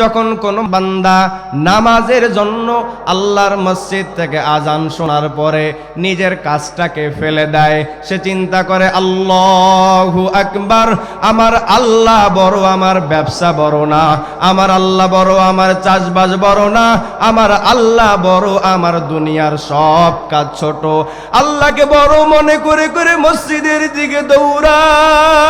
যখন কোনো বান্দা নামাজের জন্য আল্লাহর মসজিদ থেকে আজান শোনার পরে নিজের কাজটাকে ফেলে দেয়, সে চিন্তা করে আল্লাহু আকবার, আমার আল্লাহ বড়, আমার ব্যবসা বড় না, আমার আল্লাহ বড়, আমার চাষবাস বড় না, আমার আল্লাহ বড়, আমার দুনিয়ার সব কাজ ছোট। আল্লাহকে বড় মনে করে করে মসজিদের দিকে দৌড়ায়।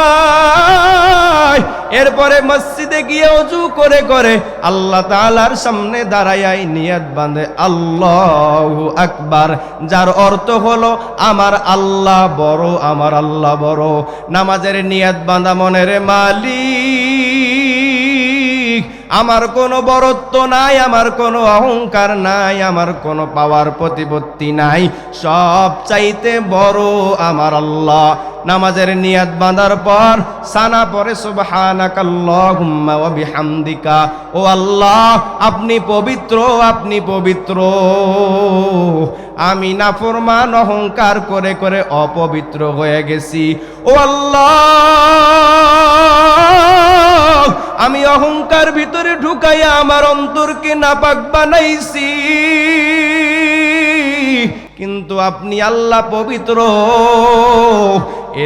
এরপরে মসজিদে গিয়ে ওযু করে করে আল্লাহ তাআলার সামনে দাঁড়ায় নিয়ত বাঁধে আল্লাহু আকবার, যার অর্থ হলো আমার আল্লাহ বড়, আমার আল্লাহ বড়। নামাজের নিয়ত বাঁধা মনের মালিক, আমার কোনো বড়ত্ব নাই, আমার কোনো অহংকার নাই, আমার কোনো পাওয়ার প্রতিপত্তি নাই, সব চাইতে বড় আমার আল্লাহ। নামাজের নিয়াত বাঁধার পর সানা পরে সুবহানাকাল্লাহুম্মা ওয়া বিহামদিকা, ও আল্লাহ আপনি পবিত্র, আপনি পবিত্র, আমি নাফরমান অহংকার করে করে অপবিত্র হয়ে গেছি। ও আল্লাহ, আমি অহংকার ভিতরে ঢুকাইয়া আমার অন্তরকে নাপাক বানাইছি, কিন্তু আপনি আল্লাহ পবিত্র।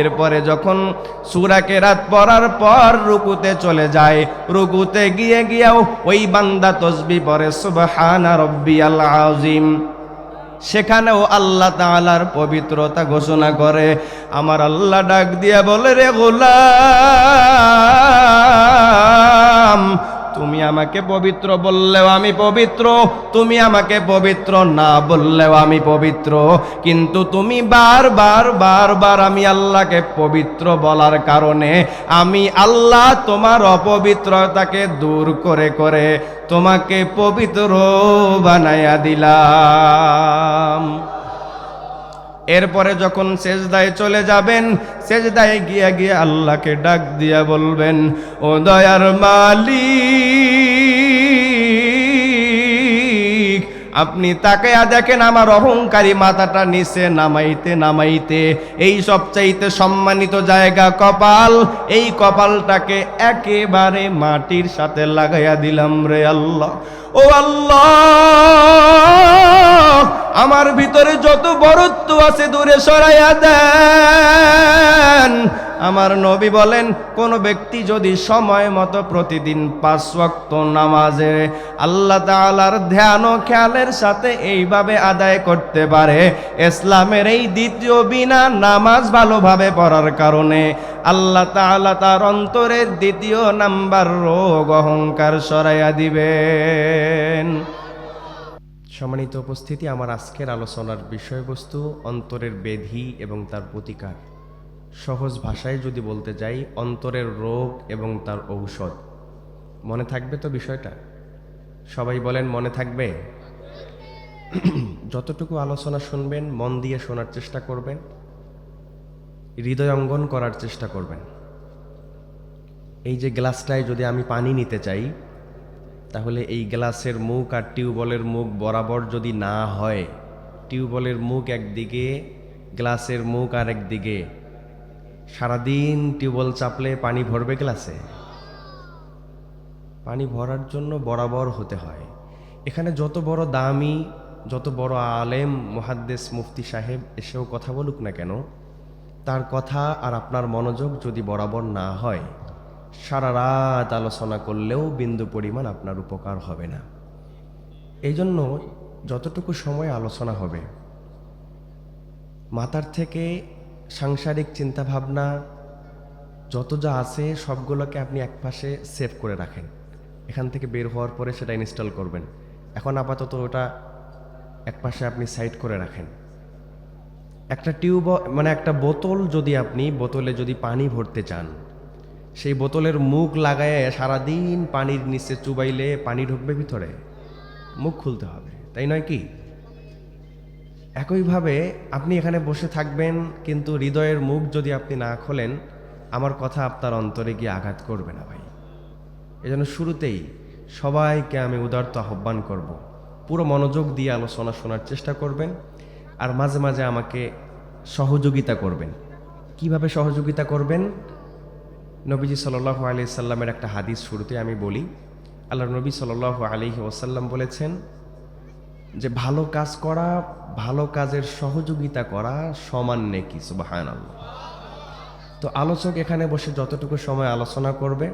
এরপরে যখন সূরা কেরাত পড়ার পর রুকুতে চলে যায়, রুকুতে গিয়ে গিয়েও ওই বান্দা তাসবিহ পড়ে সুবহানা রাব্বিয়াল আযীম, সেখানেও আল্লাহ তাআলার পবিত্রতা ঘোষণা করে। আমার আল্লাহ ডাক দিয়া বলে, রে গোলাম, তুমি আমাকে পবিত্র বললেও আমি পবিত্র, তুমি আমাকে পবিত্র না বললেও আমি পবিত্র, কিন্তু তুমি বারবার বারবার আমি আল্লাহকে পবিত্র বলার কারণে আমি আল্লাহ তোমার অপবিত্রতাকে দূর করে করে তোমাকে পবিত্র বানায়া দিলাম। এরপরে যখন সেজদায় চলে যাবেন, সেজদায় গিয়ে গিয়ে আল্লাহকে ডাক দিয়া বলবেন, ও দয়ার মালিক, আপনি তাকায়া দেখেন আমার অহংকারী মাথাটা নিচে নামাইতে নামাইতে এই সবচাইতে সম্মানিত জায়গা কপাল, এই কপালটাকে একেবারে মাটির সাথে লাগাইয়া দিলাম রে আল্লাহ। ও আল্লাহ, আমার ভিতরে যত বড়ত্ব আছে দূরে সরাইয়া দেন। আমার নবী বলেন, কোন ব্যক্তি যদি সময় মতো প্রতিদিন 5 ওয়াক্ত নামাজে আল্লাহ তাআলার ধ্যান ও খেয়ালের সাথে এইভাবে আদায় করতে পারে, ইসলামের এই দ্বিতীয় বিনা নামাজ ভালোভাবে পড়ার কারণে আল্লাহ তাআলা তার অন্তরের দ্বিতীয় নাম্বার রোগ অহংকার সরাইয়া দিবেন। সম্মানিত উপস্থিতি, আমার আজকের আলোচনার বিষয়বস্তু অন্তরের ব্যাধি এবং তার প্রতিকার। সহজ ভাষায় যদি বলতে যাই, অন্তরের রোগ এবং তার ঔষধ। মনে থাকবে তো বিষয়টা? সবাই বলেন মনে থাকবে? যতটুকু আলোচনা শুনবেন মন দিয়ে শোনার চেষ্টা করবেন, হৃদয় অঙ্গন করার চেষ্টা করবেন। এই যে গ্লাসটায় যদি আমি পানি নিতে চাই, তাহলে এই গ্লাসের মুখ আর টিউবওয়েলের মুখ বরাবর যদি না হয়, টিউবওয়েলের মুখ একদিকে, গ্লাসের মুখ আর একদিকে, সারাদিন টিউবওয়েল চাপলে পানি ভরবে গ্লাসে? পানি ভরার জন্য বরাবর হতে হয়। এখানে যত বড় দামি, যত বড় আলেম, মুহাদ্দিস, মুফতি সাহেব এসেও কথা বলুক না কেন, তার কথা আর আপনার মনোযোগ যদি বরাবর না হয়, সারা রাত আলোচনা করলেও বিন্দু পরিমাণ আপনার উপকার হবে না। এই জন্য যতটুকু সময় আলোচনা হবে, মাথার থেকে সাংসারিক চিন্তাভাবনা যত যা আছে সবগুলোকে আপনি একপাশে সেভ করে রাখেন। এখান থেকে বের হওয়ার পরে সেটা ইনস্টল করবেন। এখন আপাতত ওটা একপাশে আপনি সাইড করে রাখেন। একটা একটা বোতল, যদি আপনি বোতলে যদি পানি ভরতে চান, সেই বোতলের মুখ লাগায় সারাদিন পানির নিচে চুবাইলে পানি ঢুকবে ভিতরে? মুখ খুলতে হবে, তাই নয় কি? একইভাবে আপনি এখানে বসে থাকবেন, কিন্তু হৃদয়ের মুখ যদি আপনি না খোলেন, আমার কথা আপনার অন্তরে গিয়ে আঘাত করবে না ভাই। এজন্য শুরুতেই সবাইকে আমি উদারত আহ্বান করব, পুরো মনোযোগ দিয়ে আলোচনা শোনার চেষ্টা করবেন, আর মাঝে মাঝে আমাকে সহযোগিতা করবেন। কিভাবে সহযোগিতা করবেন? নবীজি সাল্লাল্লাহু আলাইহি সাল্লামের একটা হাদিস শুরুতে আমি বলি, আল্লাহ নবী সাল্লাল্লাহু আলাইহি ওয়াসাল্লাম বলেছেন যে ভালো কাজ করা, ভালো কাজের সহযোগিতা করা সমান নেকি। সুবহানাল্লাহ। তো আলোচক এখানে বসে যতটুকু সময় আলোচনা করবে,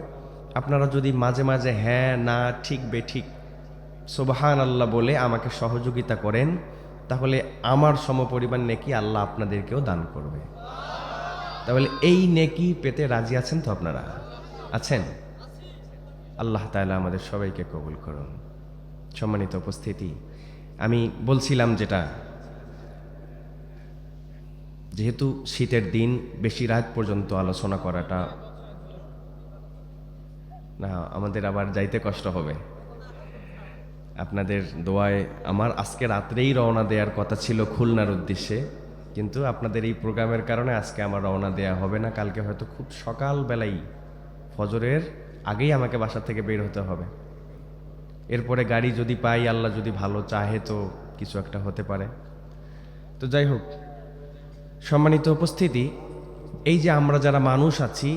আপনারা যদি মাঝে মাঝে হ্যাঁ না ঠিক বেঠিক সুবহানাল্লাহ বলে আমাকে সহযোগিতা করেন, তাহলে আমার সমপরিমাণ নেকি আল্লাহ আপনাদেরকেও দান করবে। তাহলে এই নেকি পেতে রাজি আছেন তো? আপনারা আছেন? আল্লাহ তাআলা আমাদের সবাইকে কবুল করুন। সম্মানিত উপস্থিতি, আমি বলছিলাম যেহেতু শীতের দিন বেশি রাত পর্যন্ত আলোচনা করাটা না, আমাদের আবার যাইতে কষ্ট হবে। আপনাদের দোয়ায় আমার আজকে রাত্রেই রওনা দেওয়ার কথা ছিল খুলনার উদ্দেশ্যে, কিন্তু আপনাদের এই প্রোগ্রামের কারণে আজকে আমার রওনা দেওয়া হবে না। কালকে হয়তো খুব সকালবেলাই ফজরের আগেই আমাকে বাসা থেকে বের হতে হবে। এরপরে গাড়ি যদি পাই, আল্লাহ যদি ভালো চাহে তো কিছু একটা হতে পারে। তো যাই হোক, সম্মানিত উপস্থিতি, এই যে আমরা যারা মানুষ আছি,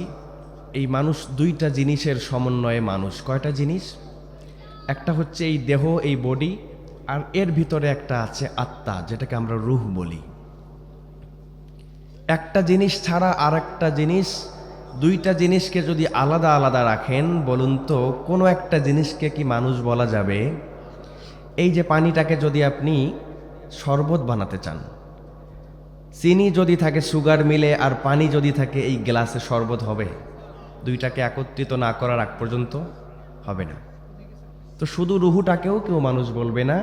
এই মানুষ দুইটা জিনিসের সমন্বয়ে মানুষ। কয়টা জিনিস? একটা হচ্ছে এই দেহ, এই বডি, আর এর ভিতরে একটা আছে আত্মা, যেটাকে আমরা রূহ বলি। একটা জিনিস ছাড়া আর একটা জিনিস, দুইটা জিনিসকে যদি আলাদা আলাদা রাখেন, বলুন তো কোনো একটা জিনিসকে কি মানুষ বলা যাবে? এই যে পানিটাকে যদি আপনি শরবত বানাতে চান, চিনি যদি থাকে সুগার মিলে আর পানি যদি থাকে এই গ্লাসে শরবত হবে? দুইটাকে একত্রিত না করার আগ পর্যন্ত হবে না। তো শুধু রুহুটাকেও কেউ মানুষ বলবে না,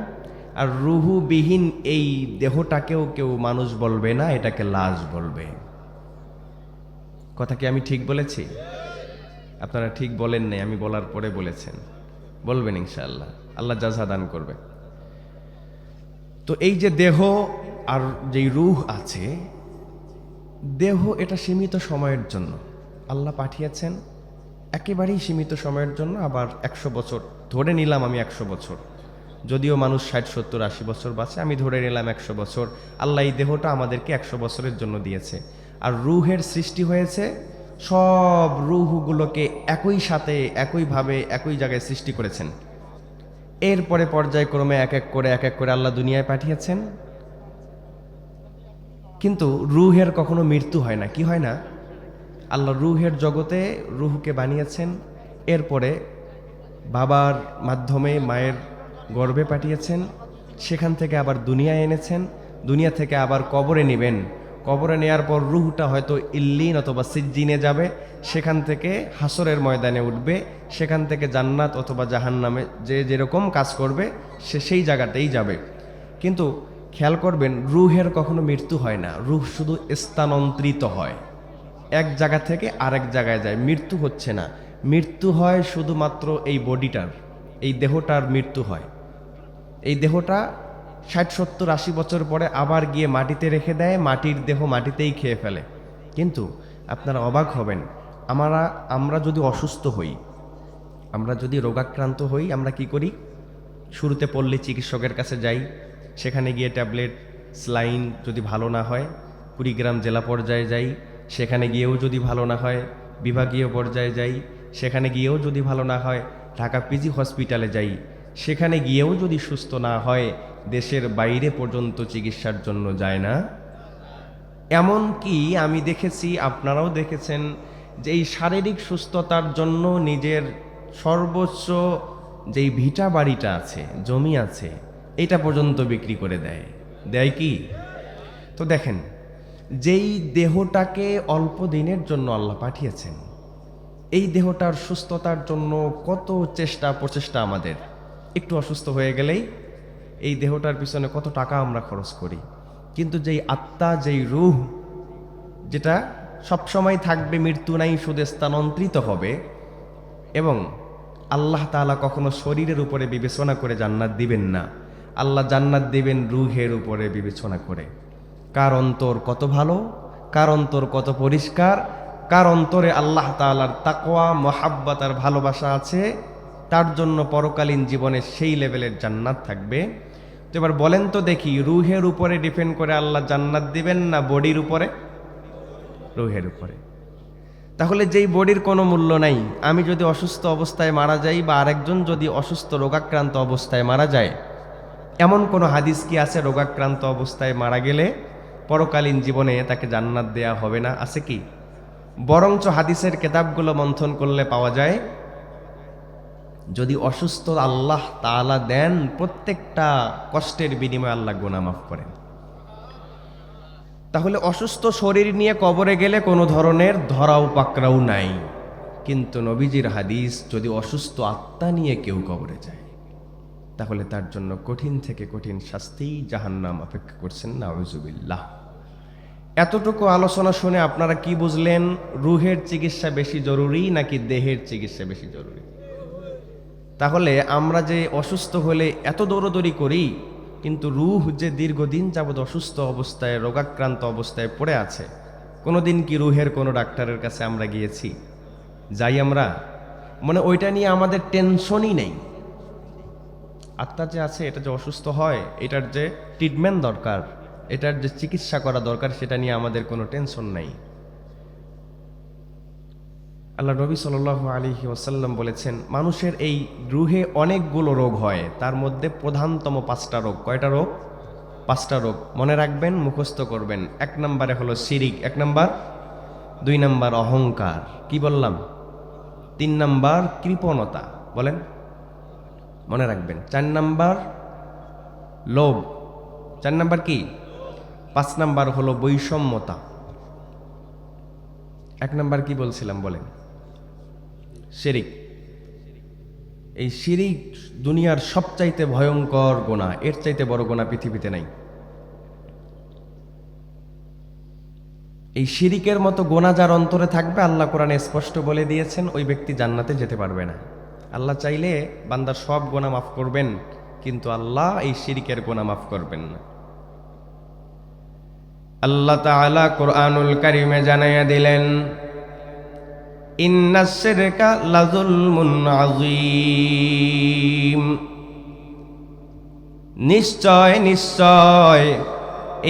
আর রুহুবিহীন এই দেহটাকেও কেউ মানুষ বলবে না, এটাকে লাশ বলবে। কথা কি আমি ঠিক বলেছি? আপনারা ঠিক বলেন নাই, আমি বলার পরে বলেছেন। বলবেন ইনশাআল্লাহ, আল্লাহ জাযা দান করবে। তো এই যে দেহ আর যেই রূহ আছে, দেহ এটা সীমিত সময়ের জন্য আল্লাহ পাঠিয়েছেন, একেবারেই সীমিত সময়ের জন্য। আবার 100 বছর ধরে নিলাম আমি, 100 বছর, যদিও মানুষ 60, 70, 80 বছর বাঁচে, আমি ধরে নিলাম 100 বছর। আল্লাহ এই দেহটা আমাদেরকে 100 বছরের জন্য দিয়েছে। আর রূহের সৃষ্টি হয়েছে, সব রূহগুলোকে একই সাথে একইভাবে একই জায়গায় সৃষ্টি করেছেন। এরপরে পর্যায়ক্রমে এক এক করে আল্লাহ দুনিয়ায় পাঠিয়েছেন। কিন্তু রূহের কখনো মৃত্যু হয় না। কি হয় না? আল্লাহ রূহের জগতে রূহকে বানিয়েছেন, এরপরে বাবার মাধ্যমে মায়ের গর্ভে পাঠিয়েছেন, সেখান থেকে আবার দুনিয়ায় এনেছেন, দুনিয়া থেকে আবার কবরে নেবেন। কবরে নেয়ার পর রূহটা হয়তো ইল্লিন অথবা সিজ্জিনে যাবে, সেখান থেকে হাসরের ময়দানে উঠবে, সেখান থেকে জান্নাত অথবা জাহান্নামে যে যেরকম কাজ করবে সে সেই জায়গাতেই যাবে। কিন্তু খেয়াল করবেন, রূহের কখনো মৃত্যু হয় না, রূহ শুধু স্থানান্তরিত হয়, এক জায়গা থেকে আরেক জায়গায় যায়, মৃত্যু হচ্ছে না। মৃত্যু হয় শুধুমাত্র এই বডিটার, এই দেহটার মৃত্যু হয়। এই দেহটা 60, 70, 80 বছর পরে আবার গিয়ে মাটিতে রেখে দেয়, মাটির দেহ মাটিতেই খেয়ে ফেলে। কিন্তু আপনারা অবাক হবেন, আমরা যদি অসুস্থ হই, আমরা যদি রোগাক্রান্ত হই, আমরা কি করি? শুরুতে পড়লে চিকিৎসকের কাছে যাই, সেখানে গিয়ে ট্যাবলেট, স্লাইন, যদি ভালো না হয় কুড়িগ্রাম জেলা পর্যায়ে যাই, সেখানে গিয়েও যদি ভালো না হয় বিভাগীয় পর্যায়ে যাই, সেখানে গিয়েও যদি ভালো না হয় ঢাকা পিজি হসপিটালে যাই, সেখানে গিয়েও যদি সুস্থ না হয় দেশের বাইরে পর্যন্ত চিকিৎসার জন্য যায় না। এমন কি আমি দেখেছি, আপনারাও দেখেছেন, যে এই শারীরিক সুস্থতার জন্য নিজের সর্বোচ্চ যেই ভিটা বাড়িটা আছে, জমি আছে, এটা পর্যন্ত বিক্রি করে দেয় কি? তো দেখেন, যেই দেহটাকে অল্প দিনের জন্য আল্লাহ পাঠিয়েছেন, এই দেহটার সুস্থতার জন্য কত চেষ্টা প্রচেষ্টা আমাদের। একটু অসুস্থ হয়ে গেলেই এই দেহটার পিছনে কত টাকা আমরা খরচ করি। কিন্তু যেই আত্মা, যেই রূহ, যেটা সবসময় থাকবে, মৃত্যু নাই, শুধু স্থানান্তরিত হবে, এবং আল্লাহ তাআলা কখনো শরীরের উপরে বিবেচনা করে জান্নাত দিবেন না, আল্লাহ জান্নাত দিবেন রূহের উপরে বিবেচনা করে। কার অন্তর কত ভালো, কার অন্তর কত পরিষ্কার, কার অন্তরে আল্লাহ তাআলার তাকওয়া, মহাব্বত আর ভালোবাসা আছে, তার জন্য পরকালীন জীবনে সেই লেভেলের জান্নাত থাকবে। তো এবার বলেন তো দেখি, রূহের উপরে ডিপেন্ড করে আল্লাহ জান্নাত দিবেন না বডির উপরে? রূহের উপরে। তাহলে যেই বডির কোনো মূল্য নাই, আমি যদি অসুস্থ অবস্থায় মারা যাই বা আরেকজন যদি অসুস্থ রোগাক্রান্ত অবস্থায় মারা যায়, এমন কোনো হাদিস কি আছে রোগাক্রান্ত অবস্থায় মারা গেলে পরকালীন জীবনে তাকে জান্নাত দেয়া হবে না? আছে কি? বরঞ্চ হাদিসের কিতাবগুলো মন্থন করলে পাওয়া যায়, যদি অসুস্থ আল্লাহ তাআলা দেন, প্রত্যেকটা কষ্টের বিনিময়ে আল্লাহ গুনাহ মাফ করেন। তাহলে অসুস্থ শরীর নিয়ে কবরে গেলে কোনো ধরনের ধরাও পাকড়াও নাই। কিন্তু নবীজির হাদিস, যদি অসুস্থ আত্মা নিয়ে কেউ কবরে যায়, তাহলে তার জন্য কঠিন থেকে কঠিন শাস্তি জাহান্নাম অপেক্ষা করছেন, নাউজুবিল্লাহ। এতটুকু আলোচনা শুনে আপনারা কি বুঝলেন? রুহের চিকিৎসা বেশি জরুরি নাকি দেহের চিকিৎসা বেশি জরুরি? তাহলে আমরা যে অসুস্থ হলে এত দৌড়দৌড়ি করি, কিন্তু রুহ যে দীর্ঘদিন যাবৎ অসুস্থ অবস্থায় রোগাক্রান্ত অবস্থায় পড়ে আছে, কোনোদিন কি রুহের কোনো ডাক্তারের কাছে আমরা গিয়েছি? যাই আমরা? মানে ওইটা নিয়ে আমাদের টেনশনই নেই। আত্মা যে আছে, এটা যে অসুস্থ হয়, এটার যে ট্রিটমেন্ট দরকার, এটার যে চিকিৎসা করা দরকার, সেটা নিয়ে আমাদের কোনো টেনশন নাই। আল্লাহ নবী সাল্লাল্লাহু আলাইহি ওয়াসাল্লাম বলেছেন, মানুষের এই রুহে অনেকগুলো রোগ হয়, তার মধ্যে প্রধানতম 5টা রোগ। কয়টা রোগ? 5টা রোগ। মনে রাখবেন, মুখস্থ করবেন। 1 নম্বরে হলো শিরিক, 1 নম্বর। 2 নম্বর অহংকার, কি বললাম? 3 নম্বর কৃপণতা, বলেন, মনে রাখবেন। 4 নম্বর লোভ, 4 নম্বর কি? 5 নম্বর হলো বৈষম্যতা। 1 নম্বর কি বলছিলাম বলেন? শিরিক। এই শিরিক দুনিয়ার সবচাইতে ভয়ঙ্কর গুনাহ, এর চাইতে বড় গুনাহ পৃথিবীতে নাই। এই শিরিকের মতো গুনাহ যার অন্তরে থাকবে, আল্লাহ কোরআনে স্পষ্ট বলে দিয়েছেন, ওই ব্যক্তি জান্নাতে যেতে পারবে না। আল্লাহ চাইলে বান্দার সব গুনাহ মাফ করবেন, কিন্তু আল্লাহ এই শিরিকের গুনাহ মাফ করবেন না। আল্লাহ তাআলা কোরআনুল কারীমে জানাইয়া দিলেন, ইন্নাশ শিরকা লাযুলমুন আযীম। নিশ্চয় নিশ্চয়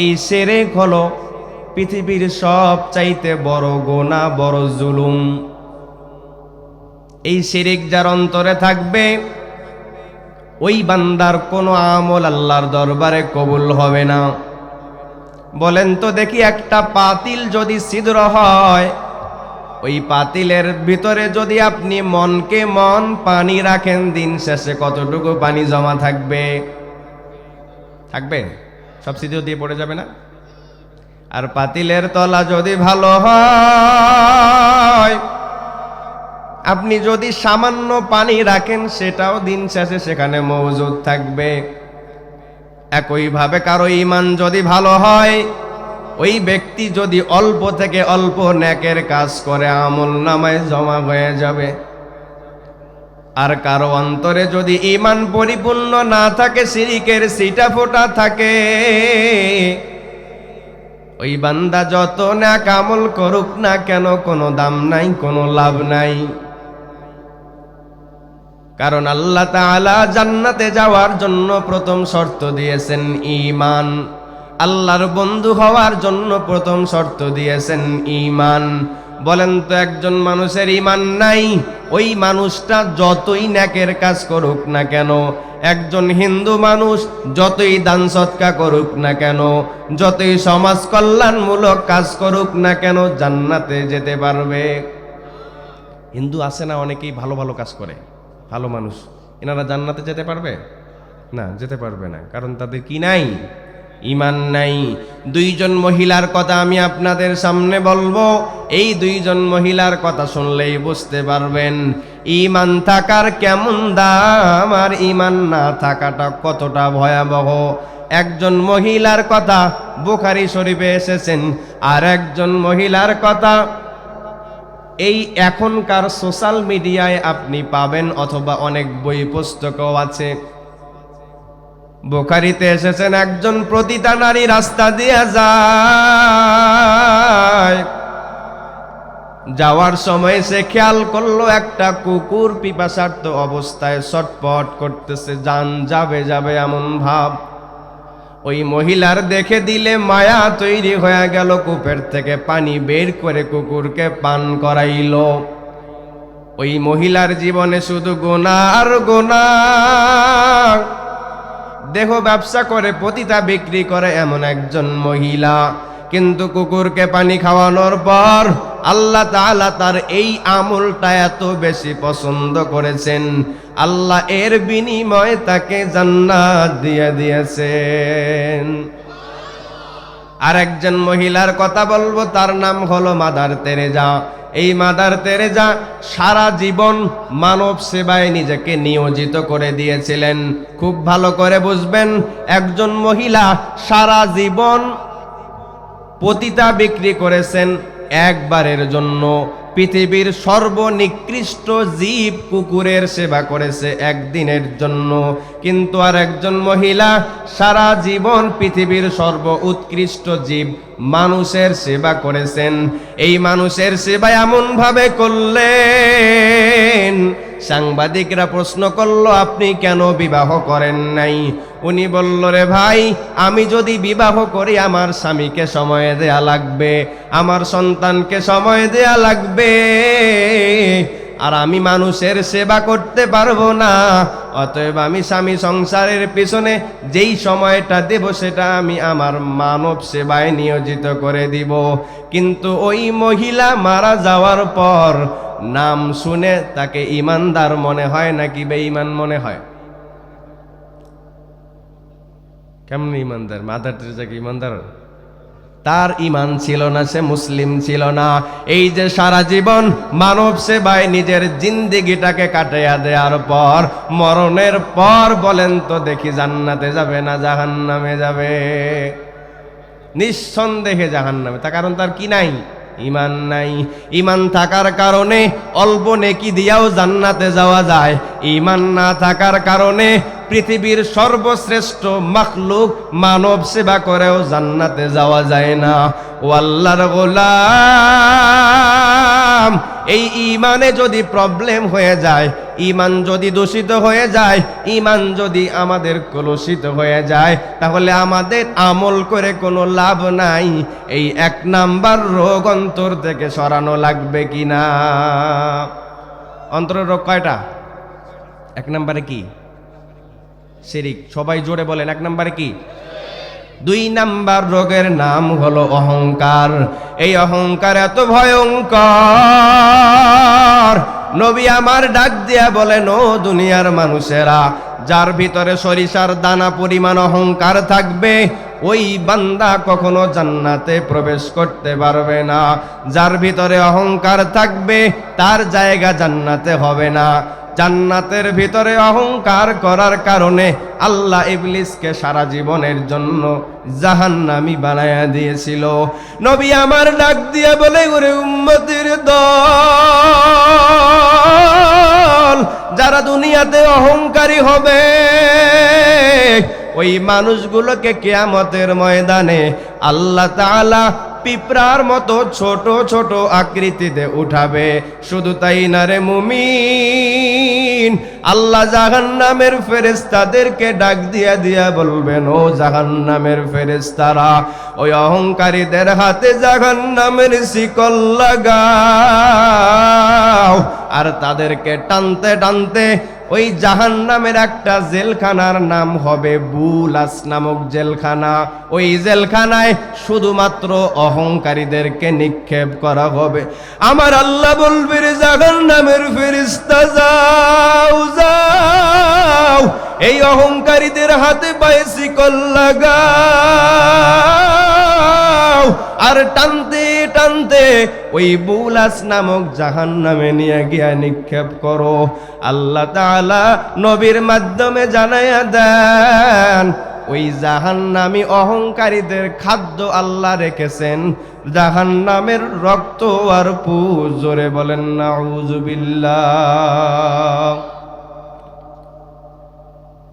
এই শিরক হলো পৃথিবীর সব চাইতে বড় গুনাহ, বড় জুলুম। এই শিরক যার অন্তরে থাকবে, ওই বান্দার কোনো আমল আল্লাহর দরবারে কবুল হবে না। বলেন তো দেখি, একটা পাতিল যদি ছিদ্র হয়, ওই পাতিলের ভিতরে যদি আপনি মনকে মন পানি রাখেন, দিন শেষে কতটুকু পানি জমা থাকবে? থাকবে? সব ছিদ্র দিয়ে পড়ে যাবে না? আর পাতিলের তলা যদি ভালো হয়, আপনি যদি সামান্য পানি রাখেন, সেটাও দিন শেষে সেখানে মজুদ থাকবে। একইভাবে কারো ঈমান যদি ভালো হয়, ওই ব্যক্তি যদি অল্প থেকে অল্প নেকের কাজ করে, আমল নামায় জমা হয়ে যাবে। আর কারো অন্তরে যদি ঈমান পরিপূর্ণ না থাকে, শিরকের ছিটা ফোঁটা থাকে, ওই বান্দা যত নেক আমল করুক না কেন, কোনো দাম নাই, কোনো লাভ নাই। কারণ আল্লাহ তাআলা জান্নাতে যাওয়ার জন্য প্রথম শর্ত দিয়েছেন ঈমান। আল্লাহর বন্ধু হওয়ার জন্য প্রথম শর্ত দিয়েছেন ঈমান। বলেন তো, একজন মানুষের ঈমান নাই, ওই মানুষটা যতই নেকের কাজ করুক না কেন, একজন হিন্দু মানুষ যতই দান সৎকা করুক না কেন, যতই সমাজ কল্যাণমূলক কাজ করুক না কেন, জান্নাতে যেতে পারবে? হিন্দু আছে না, অনেকেই ভালো ভালো কাজ করে, ভালো মানুষ, এনারা জান্নাতে যেতে পারবে না? যেতে পারবে না। কারণ তাদের কি নাই? ঈমান নাই। 2 জন মহিলার কথা আমি আপনাদের সামনে বলবো, এই 2 জন মহিলার কথা শুনলেই বুঝতে পারবেন ঈমান থাকার কেমন দাম আর ঈমান না থাকাটা কতটা ভয়াবহ। একজন মহিলার কথা বুখারী শরীফে এসেছেন, আর একজন মহিলার কথা এই এখনকার সোশ্যাল মিডিয়ায় আপনি পাবেন, অথবা অনেক বই পুস্তকও আছে। বুখারীতে এসেছেন, একজন পতিতা নারী রাস্তা দিয়ে যায়, যাওয়ার সময় সে খেয়াল করলো একটা কুকুর পিপাসার্ত অবস্থায় ছটফট করতেছে, জান যাবে যাবে এমন ভাব। ওই মহিলার দেখে দিলে মায়া তৈরি হয়ে গেল, কূপের থেকে পানি বের করে কুকুরকে পান করাইল। ওই মহিলার জীবনে শুধু গুনাহ আর গুনাহ। দেহ ব্যবসা করে, পতিতা বিক্রি করে এমন একজন মহিলা, কিন্তু কুকুরকে পানি খাওয়ানোর পর আল্লাহ তাআলা তার এই আমলটা এত বেশি পছন্দ করেছেন, আল্লাহ এর বিনিময়ে তাকে জান্নাত দিয়ে দিয়েছেন। আর একজন মহিলার কথা বলবো, তার নাম হলো মাদার তেরেজা। এই মাদার তেরেজা সারা জীবন মানব সেবায় নিজেকে নিয়োজিত করে দিয়েছিলেন। খুব ভালো করে বুঝবেন, একজন মহিলা সারা জীবন পতিতা বিক্রি করেছেন একবারের জন্য। পৃথিবীর সর্বনিকৃষ্ট জীব কুকুরের সেবা করেছে একদিনের জন্য। কিন্তু আর একজন মহিলা সারা জীবন পৃথিবীর সর্ব উৎকৃষ্ট জীব মানুষের সেবা করেছেন। এই মানুষের সেবা এমন ভাবে করলেন, সাংবাদিকরা প্রশ্ন করলো, আপনি কেন বিবাহ করেন নাই? উনি বলল, রে ভাই, আমি যদি বিবাহ করি আমার স্বামীকে সময় দেয়া লাগবে, আমার সন্তানকে সময় দেয়া লাগবে, আর আমি মানুষের সেবা করতে পারবো না। অতএব আমি স্বামী সংসারের পিছনে যেই সময়টা দেব সেটা আমি আমার মানব সেবায় নিয়োজিত করে দিব। কিন্তু ওই মহিলা মারা যাওয়ার পর নাম শুনে তাকে ইমানদার মনে হয় নাকি বেঈমান মনে হয়? কেমন ইমানদার? মাদার তেরেজা কি ইমানদার? তার ইমান ছিল না, সে মুসলিম ছিল না। এই যে সারা জীবন মানব সেবায় নিজের জিন্দেগিটাকে কাটাইয়া দেওয়ার পর মরণের পর বলেন তো দেখি জান্নাতে যাবে না জাহান্নামে যাবে? নিঃসন্দেহে জাহান্নামে। তার কারণ তার কি নাই? ইমান নাই। ইমান থাকার কারণে অল্প নেকি দিয়াও জান্নাতে যাওয়া যায়। ইমান না থাকার কারণে পৃথিবীর সর্বশ্রেষ্ঠ মাখলুক মানব সেবা করেও জান্নাতে যাওয়া যায় না। ও আল্লাহর গোলাম, এই ইমানে যদি প্রবলেম হয়ে যায়, ইমান যদি দূষিত হয়ে যায়, ইমান যদি আমাদের কলুষিত হয়ে যায়, তাহলে আমাদের আমল করে কোনো লাভ নাই। এই এক নাম্বার রোগ অন্তর থেকে সরানো লাগবে কিনা? অন্তরের রোগ কয়টা? এক নম্বরে কি? শিরিক। সবাই জোরে বলেন, এক নম্বরে কি? 2 নাম্বার রোগের নাম হলো অহংকার। এই অহংকার এত ভয়ঙ্কর, নবী আমার ডাক দিয়া বলেন, ও দুনিয়ার মানুষেরা, যার ভিতরে সরিষার দানা পরিমাণ অহংকার থাকবে ওই বান্দা কখনো জান্নাতে প্রবেশ করতে পারবে না। যার ভিতরে অহংকার থাকবে তার জায়গা জান্নাতে হবে না। জান্নাতের ভিতরে অহংকার করার কারণে আল্লাহ ইবলিসকে সারা জীবনের জন্য জাহান্নামী বানায়া দিয়েছিল। নবী আমার ডাক দিয়ে বলে, ওরে উম্মতের দল, যারা দুনিয়াতে অহংকারী হবে ওই মানুষগুলোকে কিয়ামতের ময়দানে আল্লাহ তাআলা পিঁপড়ার মতো ছোট ছোট আকৃতিতে উঠাবে। শুধু তাই না রে মুমিন, আল্লাহ জাহান্নামের ফেরেশতাদেরকে ডাক দিয়া দিয়া বলবেন, ও জাহান্নামের ফেরেশতারা, ওই অহংকারীদের হাতে জাহান্নামের শিকল লাগাও। আর তাদেরকে টানতে টানতে ওই জাহান্নামের একটা জেলখানার নাম হবে বুলাস নামক জেলখানা। ওই জেলখানায় শুধুমাত্র অহংকারীদেরকে নিক্ষেপ করা হবে। আমার আল্লাহ বলবে, রে জাহান্নামের ফেরেশতা, যাও যাও, এই অহংকারীদের হাতে পায়ে শিকল লাগাও, আর টানতে টানতে ওই বুলাস নামক জাহান্নামে নিয়ে গিয়া নিক্ষেপ করো। আল্লাহ তাআলা নবীর মাধ্যমে জানায়া দেন, ওই জাহান্নামী অহংকারীদের খাদ্য আল্লাহ রেখেছেন জাহান্নামের রক্ত আর পুজ। জোরে বলেন নাউযুবিল্লাহ।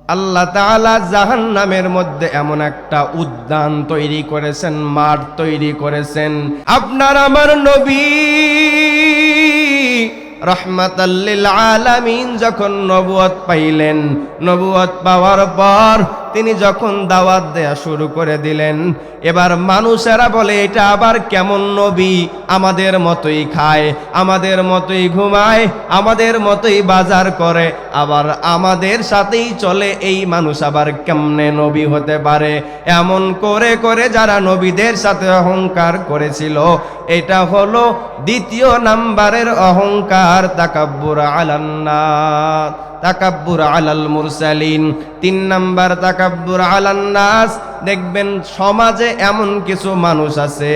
আল্লাহ তাআলা জাহান্নামের মধ্যে এমন একটা উদ্যান তৈরি করেছেন, মাঠ তৈরি করেছেন। আপনার আমার নবী রাহমাতাল লিল আলামিন যখন নবুয়ত পাইলেন, নবুয়ত পাওয়ার পর তিনি যখন দাওয়াত দেয়া শুরু করে দিলেন, এবার মানুষেরা বলে এটা আবার কেমন নবী, আমাদের মতোই খায়, আমাদের মতোই ঘুমায়, আমাদের মতোই বাজার করে, আবার আমাদের সাথেই চলে, এই মানুষ আবার কেমনে নবী হতে পারে? এমন করে করে যারা নবীদের সাথে অহংকার করেছিল, এটা হলো দ্বিতীয় নাম্বারের অহংকার, তাকাব্বুর আলান্নাস, তাকাব্বুর আলাল মুরসালিন। 3 নাম্বার তাকাব্বুর আলান নাস। দেখবেন সমাজে এমন কিছু মানুষ আছে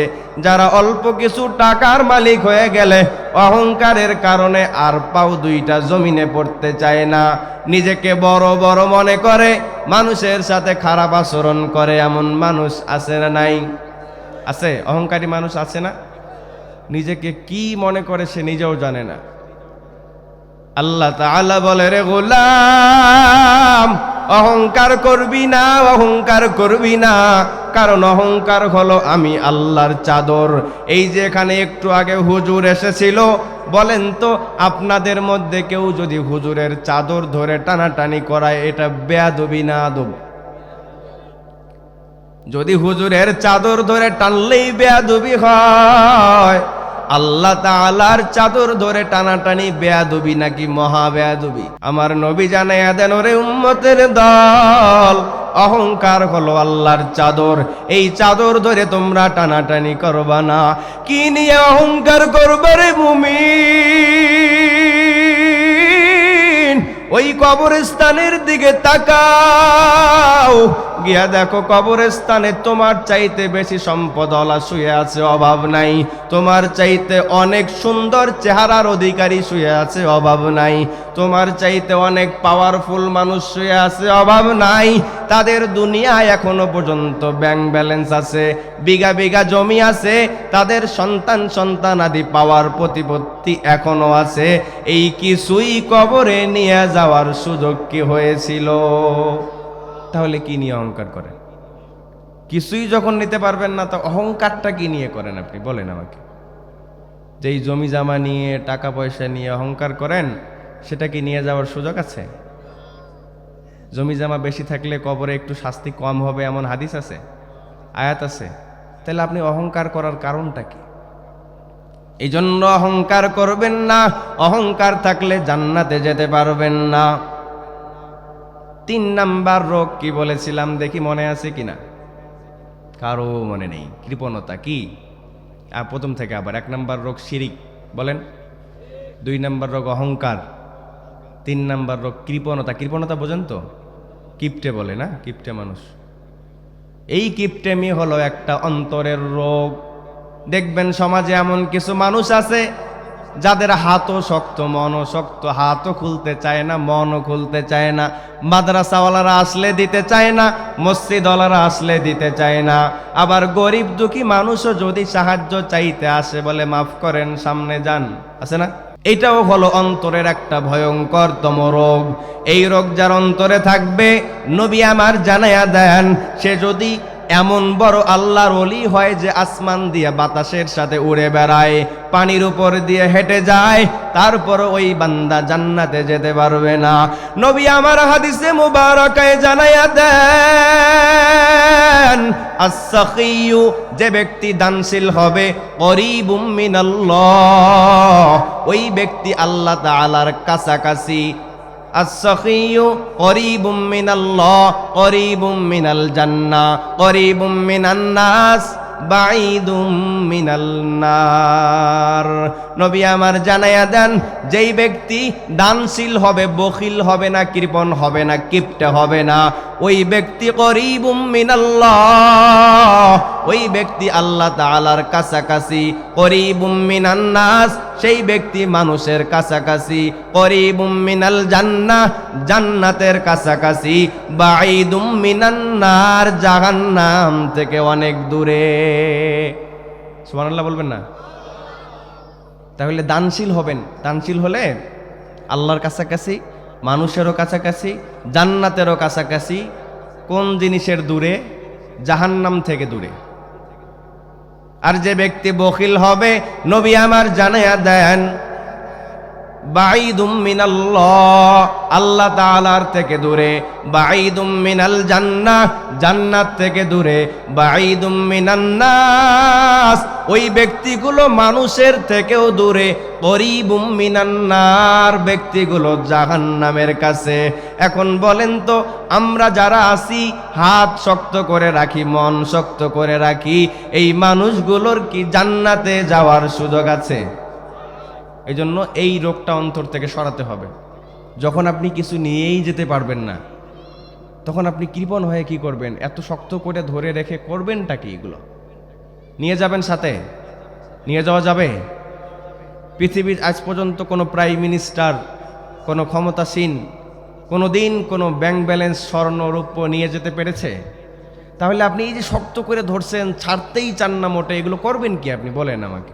যারা অল্প কিছু টাকার মালিক হয়ে গেলে অহংকারের কারণে আর পাও 2টা জমিনে পড়তে চায় না, নিজেকে বড় বড় মনে করে, মানুষের সাথে খারাপ আচরণ করে। এমন মানুষ আছে না নাই? আছে, অহংকারী মানুষ আছে না? নিজেকে কি মনে করে সে নিজেও জানে না। আল্লাহ তাআলা বলে, রে গোলাম, অহংকার করবি না, অহংকার করবি না, কারণ অহংকার হলো আমি আল্লাহর চাদর। এই যে এখানে একটু আগে হুজুর এসেছিল, বলেন তো আপনাদের মধ্যে কেউ যদি হুজুরের চাদর ধরে টানাটানি করায়, এটা বেয়াদবি না আদব? যদি হুজুরের চাদর ধরে টানলেই বেয়াদবি হয়, আল্লাহ তাআলার চাদর ধরে টানাটানি বেয়াদবি নাকি মহা বেয়াদবি? আমার নবী জানাইয়া দেন, ওরে উম্মতের দল, অহংকার হলো আল্লাহর চাদর, এই চাদর ধরে তোমরা টানাটানি করবা না। কি নিয়ে অহংকার করবে রে মুমিন? ওই কবরস্থানের দিকে তাকাও, গিয়া দেখো কবরস্থানে তোমার চাইতে বেশি সম্পদওয়ালা শুয়ে আছে, অভাব নাই। তোমার চাইতে অনেক সুন্দর চেহারার অধিকারী শুয়ে আছে, অভাব নাই। তোমার চাইতে অনেক পাওয়ারফুল মানুষ শুয়ে আছে, অভাব নাই। তাদের দুনিয়ায় এখনো পর্যন্ত ব্যাংক ব্যালেন্স আছে, বিঘা বিঘা জমি আছে, তাদের সন্তান সন্তানাদি পাওয়ার প্রতিপত্তি এখনো আছে। এই কিছুই কবরে নিয়ে যাওয়ার সুযোগ কি হয়েছিল? তাহলে কি নিয়ে অহংকার করেন? কিছুই যখন নিতে পারবেন না, তো অহংকারটা কি নিয়ে করেন আপনি বলেন আমাকে? যেই জমি জামা নিয়ে, টাকা পয়সা নিয়ে অহংকার করেন, সেটা কি নিয়ে যাওয়ার সুযোগ আছে? জমি জামা বেশি থাকলে কবরে একটু শাস্তি কম হবে এমন হাদিস আছে, আয়াত আছে। তাহলে আপনি অহংকার করার কারণটা কি? এই জন্য অহংকার করবেন না, অহংকার থাকলে জান্নাতে যেতে পারবেন না। 3 নাম্বার রোগ কি বলেছিলাম দেখি মনে আছে কিনা? কারো মনে নেই? কৃপণতা। কি? প্রথম থেকে আবার। 1 নাম্বার রোগ শিরিক, বলেন। 2 নাম্বার রোগ অহংকার, 3 নাম্বার রোগ কৃপণতা। কৃপণতা বোঝেন তো? কিপটে বলে না, কিপটে মানুষ। এই কিপটেমি হলো একটা অন্তরের রোগ। দেখবেন সমাজে এমন কিছু মানুষ আছে যাদের হাতও শক্ত, মনও শক্ত, হাতও খুলতে চায় না, মনও খুলতে চায় না। মাদ্রাসাওয়ালারা আসলে দিতে চায় না, মসজিদওয়ালারা আসলে দিতে চায় না। আবার গরিব দুঃখী মানুষও যদি সাহায্য চাইতে আসে, বলে মাফ করেন, সামনে যান, আছে না? এটাও হলো অন্তরের একটা ভয়ঙ্করতম রোগ। এই রোগ যার অন্তরে থাকবে, নবী আমার জানায়া দেন, সে যদি এমন বড় আল্লাহর ওলি হয় যে আসমান দিয়ে বাতাসের সাথে উড়ে বেড়ায়, পানির উপর দিয়ে হেঁটে যায়, তারপর ওই বান্দা জান্নাতে যেতে পারবে না। নবী আমার হাদিসে মুবারাকায় জানায়া দেন, আস-সাখিয়্যু, যে ব্যক্তি দানশীল হবে, করিবুম মিনাল্লাহ, ওই ব্যক্তি আল্লাহ তাআলার কাছাকাছি। আস-সাখিয়্যু করিবুম মিনাল্লাহ, করিবুম মিনাল জান্নাহ, করিবুম মিনান নাস, বাঈদুম মিনাল নার। নবী আমার জানায়া দেন, যেই ব্যক্তি দানশীল হবে, বখিল হবে না, কৃপণ হবে না, কিপটে হবে না, ওই ব্যক্তি করিবুম মিনাল্লাহ, ওই ব্যক্তি আল্লাহ তাআলার কাছাকাছি। করিবুম মিনান নাস, সেই ব্যক্তি মানুষের কাছাকাছি। করিবুম মিনাল জান্নাহ, জান্নাতের কাছাকাছি। বাঈদুম মিনান নার, জাহান্নাম থেকে অনেক দূরে। সুবহানাল্লাহ বলবেন না? তাহলে দানশীল হবেন। দানশীল হলে আল্লাহর কাছাকাছি, মানুষেরও কাছাকাছি, জান্নাতেরও কাছাকাছি। কোন জিনিসের দূরে? জাহান্নাম থেকে দূরে। আর যে ব্যক্তি বখিল হবে, নবী আমার জানায়া দেন, বাঈদুম মিনাল্লাহ, আল্লাহ তাআলার থেকে দূরে, বাঈদুম মিনাল জান্নাহ, জান্নাত থেকে দূরে, বাঈদুম মিনান নাস, ওই ব্যক্তিগুলো মানুষের থেকেও দূরে, করিবুম মিনান নার, ব্যক্তিগুলো জাহান্নামের কাছে। এখন বলেন তো, আমরা যারা আছি হাত শক্ত করে রাখি, মন শক্ত করে রাখি, এই মানুষগুলোর কি জান্নাতে যাওয়ার সুযোগ আছে? এই জন্য এই রোগটা অন্তর থেকে সরাতে হবে। যখন আপনি কিছু নিয়েই যেতে পারবেন না, তখন আপনি কৃপণ হয়ে কি করবেন? এত শক্ত করে ধরে রেখে করবেনটা কি? এগুলো নিয়ে যাবেন সাথে? নিয়ে যাওয়া যাবে? পৃথিবীর আজ পর্যন্ত কোনো প্রাইম মিনিস্টার, কোনো ক্ষমতাসীন কোনো দিন কোনো ব্যাংক ব্যালেন্স স্বর্ণ রৌপ্য নিয়ে যেতে পেরেছে? তাহলে আপনি এই যে শক্ত করে ধরছেন, ছাড়তেই চান না মোটে, এগুলো করবেন কি আপনি? বলেন আমাকে।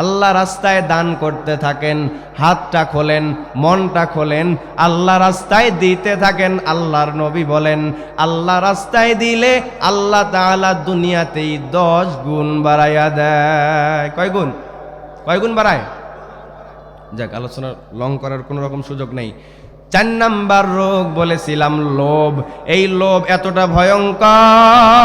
আল্লাহ রাস্তায় দান করতে থাকেন, হাতটা খোলেন, মনটা খোলেন, আল্লাহ রাস্তায় দিতে থাকেন। আল্লাহর নবী বলেন, আল্লাহ রাস্তায় দিলে আল্লাহ তাআলা দুনিয়াতেই 10 গুণ বাড়াইয়া দেয়। কয় গুণ? কয় গুণ বাড়ায়? যাক, আলোচনা লং করার কোনো রকম সুযোগ নেই। 4 নাম্বার রোগ বলেছিলাম লোভ। এই লোভ এতটা ভয়ঙ্কর,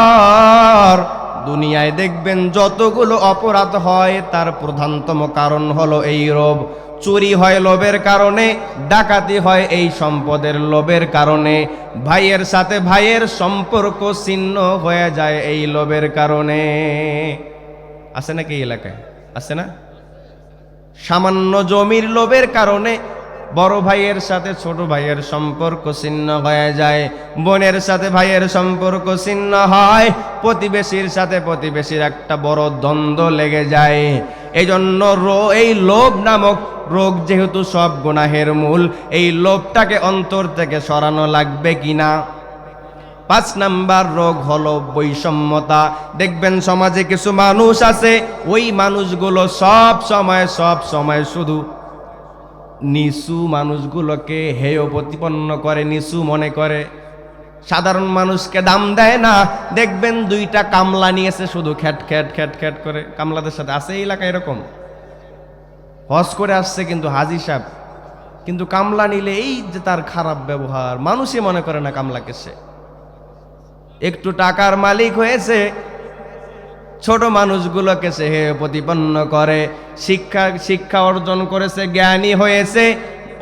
দুনিয়ায় দেখবেন যতগুলো অপরাধ হয় তার প্রধানতম কারণ হলো এই লোভ। চুরি হয় লোভের কারণে, ডাকাতি হয় এই সম্পদের লোভের কারণে, ভাইয়ের সাথে ভাইয়ের সম্পর্ক ছিন্ন হয়ে যায় এই লোভের কারণে। আছে নাকি এই এলাকায়? আছে না? সামান্য জমির লোভের কারণে বড় ভাইয়ের সাথে ছোট ভাইয়ের সম্পর্ক ছিন্ন হয়ে যায়, বোনের সাথে ভাইয়ের সম্পর্ক ছিন্ন হয়, প্রতিবেশীর সাথে প্রতিবেশীর একটা বড় দ্বন্দ্ব লেগে যায়। এই জন্য এই লোভ নামক রোগ যেহেতু সব গুনাহের মূল, এই লোভটাকে অন্তর থেকে সরানো লাগবে কিনা। 5 নাম্বার রোগ হলো বৈষম্যতা। দেখবেন সমাজে কিছু মানুষ আছে, ওই মানুষগুলো সব সময় শুধু নিচু মানুষগুলোকে হেয় প্রতিপন্ন করে, নিচু মনে করে, সাধারণ মানুষকে দাম দেয় না। দেখবেন 2টা কামলা নিয়েছে, শুধু খ্যাট খ্যাট খ্যাট খ্যাট করে। কামলাদের সাথে আছে এই এলাকায় এরকম, হজ করে আসছে কিন্তু হাজি সাহেব, কিন্তু কামলা নিলে এই যে তার খারাপ ব্যবহার, মানুষই মনে করে না কামলাকে। সে একটু টাকার মালিক হয়েছে, ছোট মানুষগুলোকে সে হেয় প্রতিপন্ন করে। শিক্ষা অর্জন করেছে, জ্ঞানী হয়েছে,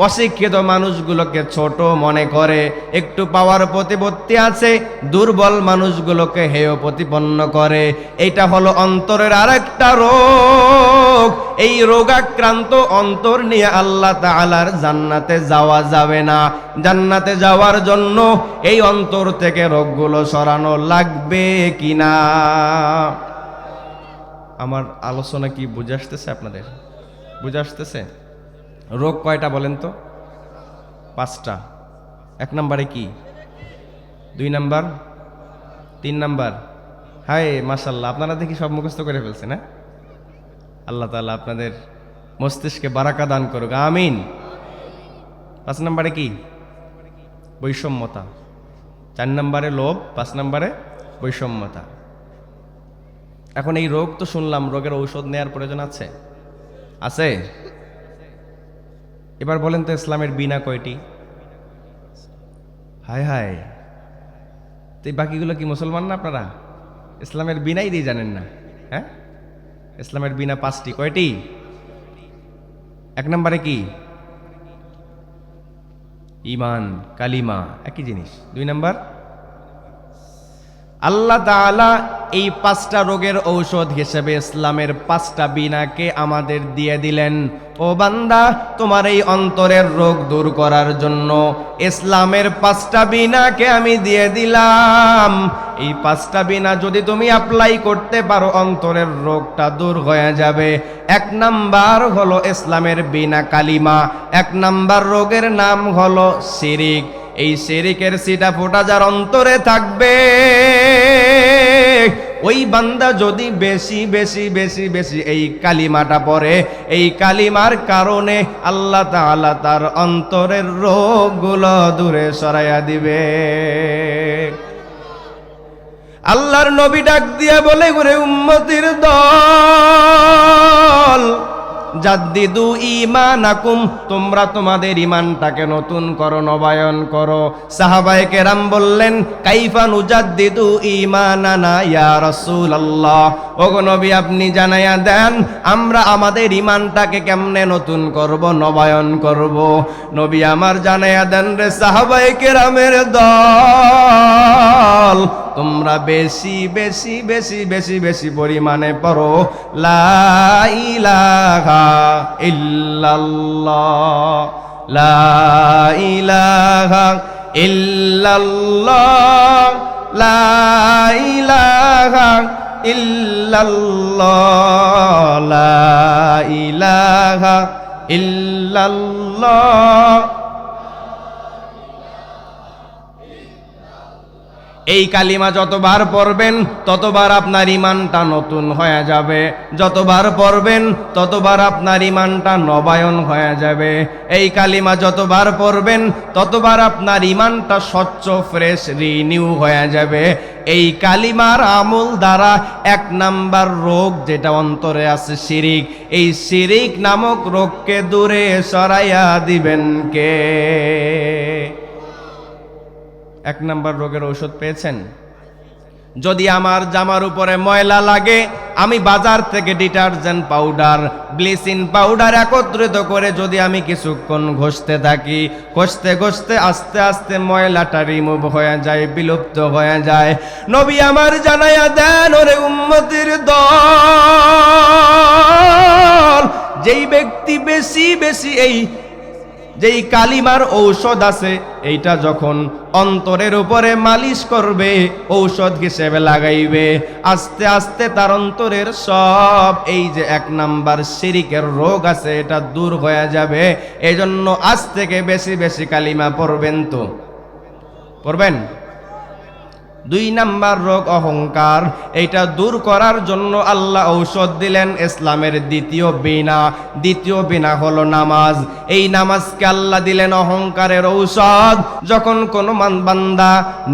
অশিক্ষিত মানুষগুলোকে ছোট মনে করে। একটু পাওয়ার প্রতিপত্তি আছে, দুর্বল মানুষগুলোকে হেয় প্রতিপন্ন করে। এইটা হলো অন্তরের আরেকটা রোগ। এই রোগাক্রান্ত অন্তর নিয়ে আল্লাহ তাআলার জান্নাতে যাওয়া যাবে না। জান্নাতে যাওয়ার জন্য এই অন্তর থেকে রোগগুলো সরানো লাগবে কিনা? আমার আলোচনা কি বুঝে আসতেছে আপনাদের? বুঝে আসতেছে? রোগ কয়টা বলেন তো? 5টা। 1 নাম্বারে কি? 2 নাম্বার? 3 নাম্বার? হায় মাশাআল্লাহ, আপনারা দেখি সব মুখস্থ করে ফেলছেন। না, আল্লাহ তাআলা আপনাদের মস্তিষ্কে বারাকা দান করুক, আমিন। 5 নাম্বারে কি? বৈষম্যতা। 4 নাম্বারে লোভ, 5 নাম্বারে বৈষম্যতা। এখন এই রোগ তো শুনলাম, রোগের ঔষধ নেয়ার প্রয়োজন আছে? আছে? এবার বলেন তো, ইসলামের বিনা কয়টি? হায় হায়, তো বাকিগুলো কি মুসলমান না আপনারা? ইসলামের বিনাই দিয়ে জানেন না? হ্যাঁ, ইসলামের বিনা 5টি। কয়টি? 1 নম্বরে কি? ঈমান, কালিমা, একই জিনিস। 2 নাম্বার, আল্লাহ তাআলা এই 5টা রোগের ঔষধ হিসেবে ইসলামের 5টা বিনাকে আমাদের দিয়ে দিলেন। ও বান্দা, তোমার এই অন্তরের রোগ দূর করার জন্য ইসলামের 5টা বিনাকে আমি দিয়ে দিলাম। এই 5টা বিনা যদি তুমি অ্যাপ্লাই করতে পারো, অন্তরের রোগটা দূর হয়ে যাবে। 1 নাম্বার হলো ইসলামের বিনা কালিমা। 1 নাম্বার রোগের নাম হলো শিরিক। এই শিরিকের সিটা ফোঁটা যার অন্তরে থাকবে, ওই বান্দা যদি বেশি বেশি বেশি বেশি এই কালিমাটা পড়ে, এই কালিমার কারণে আল্লাহ তাআলা তার অন্তরের রোগগুলো দূরে সরাইয়া দিবে। আল্লাহর নবী ডাক দিয়া বলে, ওরে উম্মতির দল, জাদ্দিদু ঈমানাকুম, তোমরা তোমাদের ঈমানটাকে নতুন করো, নবায়ন করো। সাহাবায়ে কেরাম বললেন, কাইফা নুজাদ্দিদু ঈমানানা ইয়া রাসূলুল্লাহ, ওগো নবী আপনি জানায়া দেন আমরা আমাদের ঈমানটাকে কেমনে নতুন করব, নবায়ন করব। নবী আমার জানায়া দেন, রে সাহাবায়ে কেরামের দল, তোমরা বেশি বেশি বেশি বেশি বেশি পরিমাণে পড়ো লা ইলাহা ইল্লাল্লাহ, লা ইলাহা ইল্লাল্লাহ, লা ইলাহা ইল্লাল্লাহ, লা ইলাহা ইল্লাল্লাহ। এই কালিমা যতবার পড়বেন ততবার আপনার ঈমানটা নতুন হয়ে যাবে, যতবার পড়বেন ততবার আপনার ঈমানটা নবায়ন হয়ে যাবে। এই কালিমা যতবার পড়বেন ততবার আপনার ঈমানটা স্বচ্ছ, ফ্রেশ, রিনিউ হয়ে যাবে। এই কালিমার আমল দ্বারা 1 নাম্বার রোগ যেটা অন্তরে আছে শিরিক, এই শিরিক নামক রোগকে দূরে সরাইয়া দিবেন কে? 1 নাম্বার রোগের ঔষধ পেয়েছেন? যদি আমার জামার উপরে ময়লা লাগে, আমি বাজার থেকে ডিটারজেন্ট পাউডার, ব্লিচিং পাউডার একত্রিত করে যদি আমি কিছুক্ষণ ঘষতে থাকি, ঘষতে ঘষতে আস্তে আস্তে ময়লাটা রিমুভ হয়ে যায়, বিলুপ্ত হয়ে যায়। নবী আমার জানায়া দেন, ওরে উম্মতের দল, যেই ব্যক্তি বেশি বেশি যেই কালিমার ঔষধ আছে এইটা যখন অন্তরের উপরে মালিশ করবে, ঔষধ হিসেবে লাগাইবে, আস্তে আস্তে তার অন্তরের সব এই যে 1 নাম্বার শিরিকের রোগ আছে এটা দূর হয়ে যাবে। এজন্য আজ থেকে বেশি বেশি কালিমা পড়বেন। তো পড়বেন। 2 নাম্বার রোগ অহংকার, এইটা দূর করার জন্য আল্লাহ ঔষধ দিলেন, ইসলামের দ্বিতীয় বিনা হলো নামাজ। এই নামাজকে আল্লাহ দিলেন অহংকারের ঔষধ। যখন কোনো বান্দা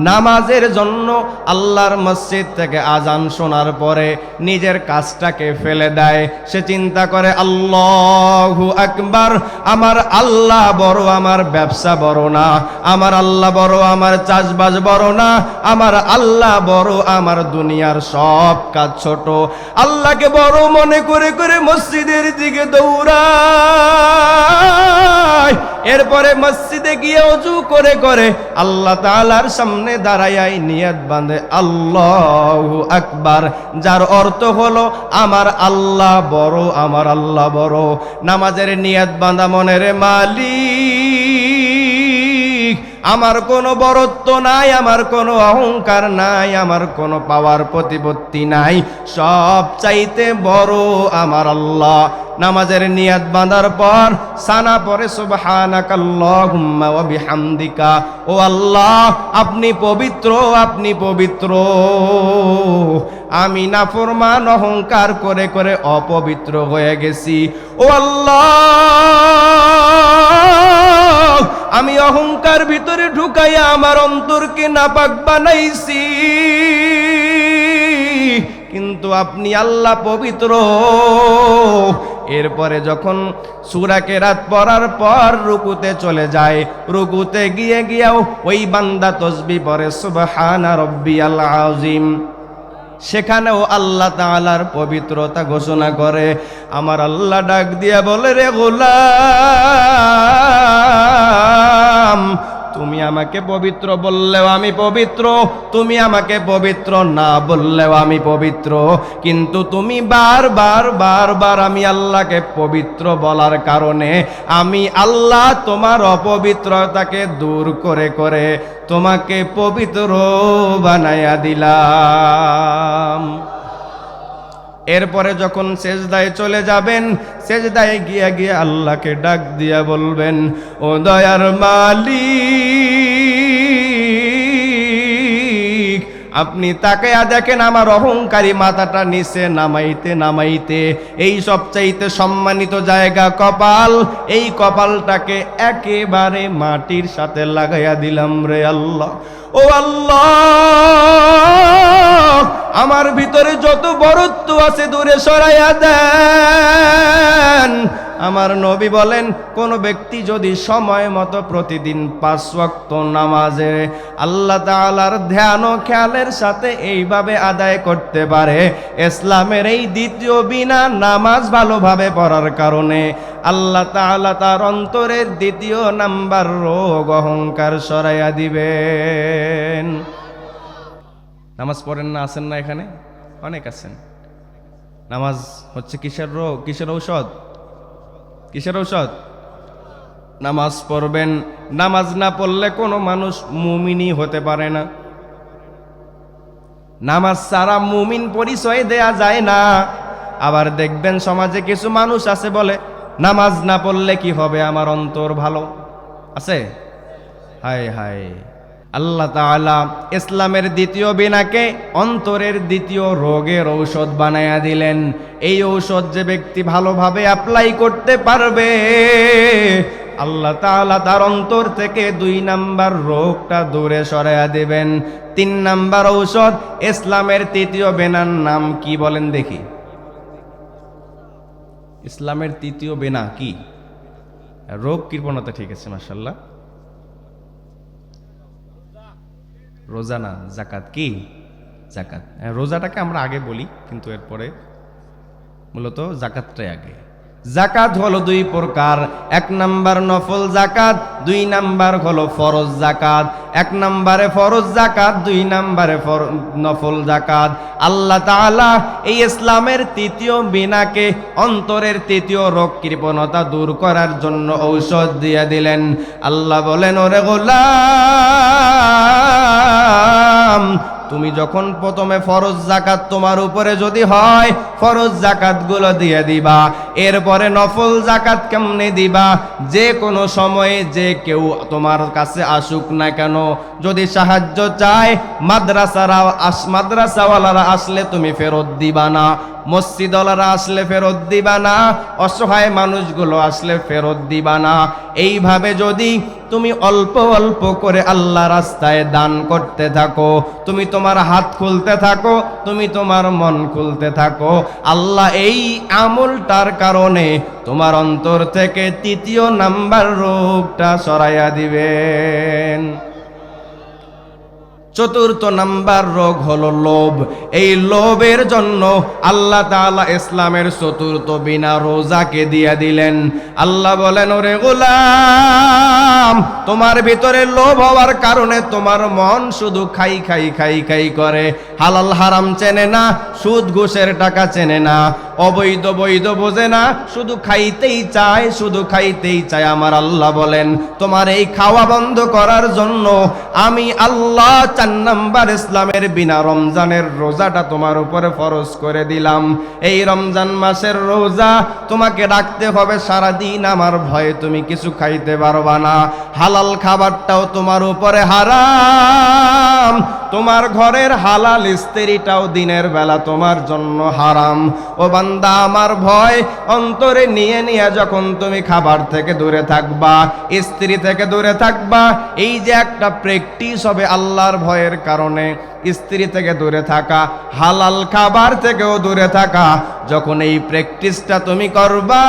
নামাজের জন্য আল্লাহর মসজিদ থেকে আজান শোনার পরে নিজের কাজটাকে ফেলে দেয়, সে চিন্তা করে আল্লাহু আকবার, আমার আল্লাহ বড়, আমার ব্যবসা বড় না, আমার আল্লাহ বড়, আমার চাষবাস বড় না, আমার আল্লাহ বড়, আমার দুনিয়ার সব কাজ ছোট। আল্লাহকে বড় মনে করে করে মসজিদের দিকে দৌড়ায়। এরপরে মসজিদে গিয়ে ওযু করে করে আল্লাহ তাআলার সামনে দাঁড়ায় নিয়ত বাঁধে আল্লাহু আকবার, যার অর্থ হলো আমার আল্লাহ বড়, আমার আল্লাহ বড়। নামাজের নিয়ত বাঁধা মনের মালিক, আমার কোনো বড়ত্ব নাই, আমার কোনো অহংকার নাই, আমার কোনো পাওয়ার প্রতিপত্তি নাই, সব চাইতে বড় আমার আল্লাহ। নামাজের নিয়াত বাঁধার পর সানা পরে সুবহানাকাল্লাহুম্মা ওয়া বিহামদিকা, ও আল্লাহ আপনি পবিত্র, আপনি পবিত্র, আমি নাফরমান অহংকার করে করে অপবিত্র হয়ে গেছি। ও আল্লাহ আমি অহংকার ভিতরে ঢুকাইয়া আমার অন্তরকে নাপাক বানাইছি, কিন্তু আপনি আল্লাহ পবিত্র। এরপরে যখন সূরা কেরাত পড়ার পর রুকুতে চলে যায়, রুকুতে গিয়েও ওই বান্দা তাসবিহ পড়ে সুবহানা রাব্বিয়াল আযীম, সেখানেও আল্লাহ তাআলার পবিত্রতা ঘোষণা করে। আমার আল্লাহ ডাক দিয়া বলে, রে গোলাম, তুমি আমাকে পবিত্র বললেও আমি পবিত্র, তুমি আমাকে পবিত্র না বললেও আমি পবিত্র, কিন্তু তুমি বারবার আমি আল্লাহকে পবিত্র বলার কারণে আমি আল্লাহ তোমার অপবিত্রতাকে দূর করে করে তোমাকে পবিত্র বানায়া দিলাম। এরপরে যখন সেজদায় চলে যাবেন, সেজদায় গিয়ে আল্লাহকে ডাক দিয়া বলবেন, ও দয়ার মালিক, আপনি তাকায়া দেখেন আমার অহংকারী মাথাটা নিচে নামাইতে নামাইতে এই সবচাইতে সম্মানিত জায়গা কপাল, এই কপালটাকে একেবারে মাটির সাথে লাগাইয়া দিলাম রে আল্লাহ। ও আল্লাহ, আমার ভিতরে যত বরত্ব আছে দূরে সরাইয়া দেন। আমার নবী বলেন, কোন ব্যক্তি যদি সময় মতো প্রতিদিন 5 ওয়াক্ত নামাজে আল্লাহ তাআলার ধ্যান ও খেয়ালের সাথে এইভাবে আদায় করতে পারে, ইসলামের এই দ্বিতীয় বিনা নামাজ ভালোভাবে পড়ার কারণে আল্লাহ তাআলা তার অন্তরের দ্বিতীয় নাম্বার রোগ অহংকার সরাইয়া দিবেন। নামাজ পড়েন না, আছেন না এখানে? অনেক আছেন। নামাজ হচ্ছে কিসের রোগ, কিসের ঔষধ? কিসের ঔষধ? নামাজ পড়বেন। নামাজ না পড়লে কোনো মানুষ মুমিনই হতে পারে না। নামাজ ছাড়া মুমিন পরিচয় দেয়া যায় না। আবার দেখবেন সমাজে কিছু মানুষ আছে বলে, নামাজ না পড়লে কি হবে, আমার অন্তর ভালো আছে। হায় হায়, আল্লাহ তাআলা ইসলামের দ্বিতীয় বিনাকে অন্তরের দ্বিতীয় রোগের ঔষধ বানায়া দিলেন। এই ঔষধ যে ব্যক্তি ভালোভাবে অ্যাপ্লাই করতে পারবে, আল্লাহ তাআলা তার অন্তর থেকে 2 নাম্বার রোগটা দূরে সরাইয়া দিবেন। 3 নাম্বার ঔষধ, ইসলামের তৃতীয় বেনার নাম কি বলেন দেখি? ইসলামের তৃতীয় বেনা কি? রোগ কৃপণতা, ঠিক আছে, মাশাআল্লাহ। রোজা না, জাকাত। কি? জাকাত। রোজাটাকে আমরা আগে বলি, কিন্তু এরপরে মূলত জাকাতটাই আগে। জাকাত হলো 2 প্রকার। 1 নাম্বার নফল জাকাত, 2 নাম্বার হলো ফরজ জাকাত। 1 নাম্বারে ফরজ জাকাত, 2 নাম্বারে নফল জাকাত। আল্লাহ তাআলা এই ইসলামের তৃতীয় বিনাকে অন্তরের তৃতীয় রোগ কৃপণতা দূর করার জন্য ঔষধ দিয়ে দিলেন। আল্লাহ বলেন, ওরে গোলাম, তুমি যখন প্রথমে ফরজ জাকাত তোমার উপরে যদি হয়, ফরজ জাকাত গুলো দিয়ে দিবা। এরপরে নফল জাকাত কেমনে দিবা? যে কোনো সময়ে যে কেউ তোমার কাছে আসুক না কেন, যদি সাহায্য চায়, মাদ্রাসাওয়ালারা আসলে তুমি ফেরত দিবা না, মসজিদওয়ালারা আসলে ফেরত দিবা না, অসহায় মানুষগুলো আসলে ফেরত দিবা না। এইভাবে যদি তুমি অল্প অল্প করে আল্লাহ রাস্তায় দান করতে থাকো, তুমি তোমার হাত খুলতে থাকো, তুমি তোমার মন খুলতে থাকো, আল্লাহ এই আমলটার কারণে তোমার অন্তর থেকে তৃতীয় নাম্বার রোগটা সরাইয়া দিবেন। 4র্থ নাম্বার রোগ হলো লোভ। এই লোভের জন্য আল্লাহ তাআলা ইসলামের 4র্থ বিনা রোজাকে দিয়ে দিলেন। আল্লাহ বলেন, ওরে গোলাম, তোমার ভিতরে লোভ হওয়ার কারণে তোমার মন শুধু খাই খাই খাই খাই করে, হালাল হারাম চেনে না, সুদ ঘুষের টাকা চেনে না, অবৈধ বৈধ বোঝে না, শুধু খাইতেই চায়, শুধু খাইতেই চায়। আমার আল্লাহ বলেন, তোমার এই খাওয়া বন্ধ করার জন্য আমি আল্লাহ 4 নাম্বার ইসলামের বিনা রমজানের রোজাটা তোমার উপরে ফরজ করে দিলাম। এই রমজান মাসের রোজা তোমাকে রাখতে হবে সারাদিন, আমার ভয়ে তুমি কিছু খাইতে পারবা না। হালাল খাবারটাও তোমার উপরে হারাম, তোমার ঘরের হালাল স্ত্রীটাও দিনের বেলা তোমার জন্য হারাম। ও বান্দা, আমার ভয় অন্তরে নিয়ে নিয়ে যখন তুমি খাবার থেকে দূরে থাকবা, স্ত্রী থেকে দূরে থাকবা, এই যে একটা প্র্যাকটিস হবে আল্লাহর ভয়ের কারণে, স্ত্রী থেকে দূরে থাকা, হালাল খাবার থেকেও দূরে থাকা, যখন এই প্র্যাকটিসটা তুমি করবা,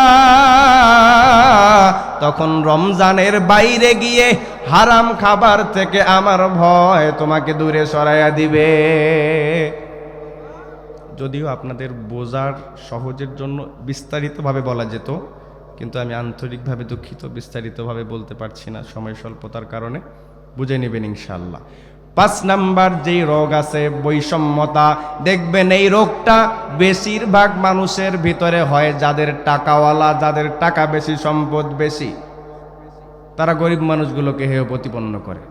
তখন রমজানের বাইরে গিয়ে হারাম খাবার থেকে আমার ভয় তোমাকে দূরে সরাইয়া দিবে। যদিও আপনাদের বোঝার সহজের জন্য বিস্তারিতভাবে বলা যেত, কিন্তু আমি আন্তরিকভাবে দুঃখিত, বিস্তারিতভাবে বলতে পারছি না সময় স্বল্পতার কারণে। বুঝে নেবেন ইনশাআল্লাহ। 5 নাম্বার যেই রোগ আছে, বৈষম্যতা। দেখবেন এই রোগটা বেশিরভাগ মানুষের ভিতরে হয় যাদের টাকাওয়ালা, যাদের টাকা বেশি, সম্পদ বেশি, তারা গরিব মানুষগুলোকে হেয় প্রতিপন্ন করে।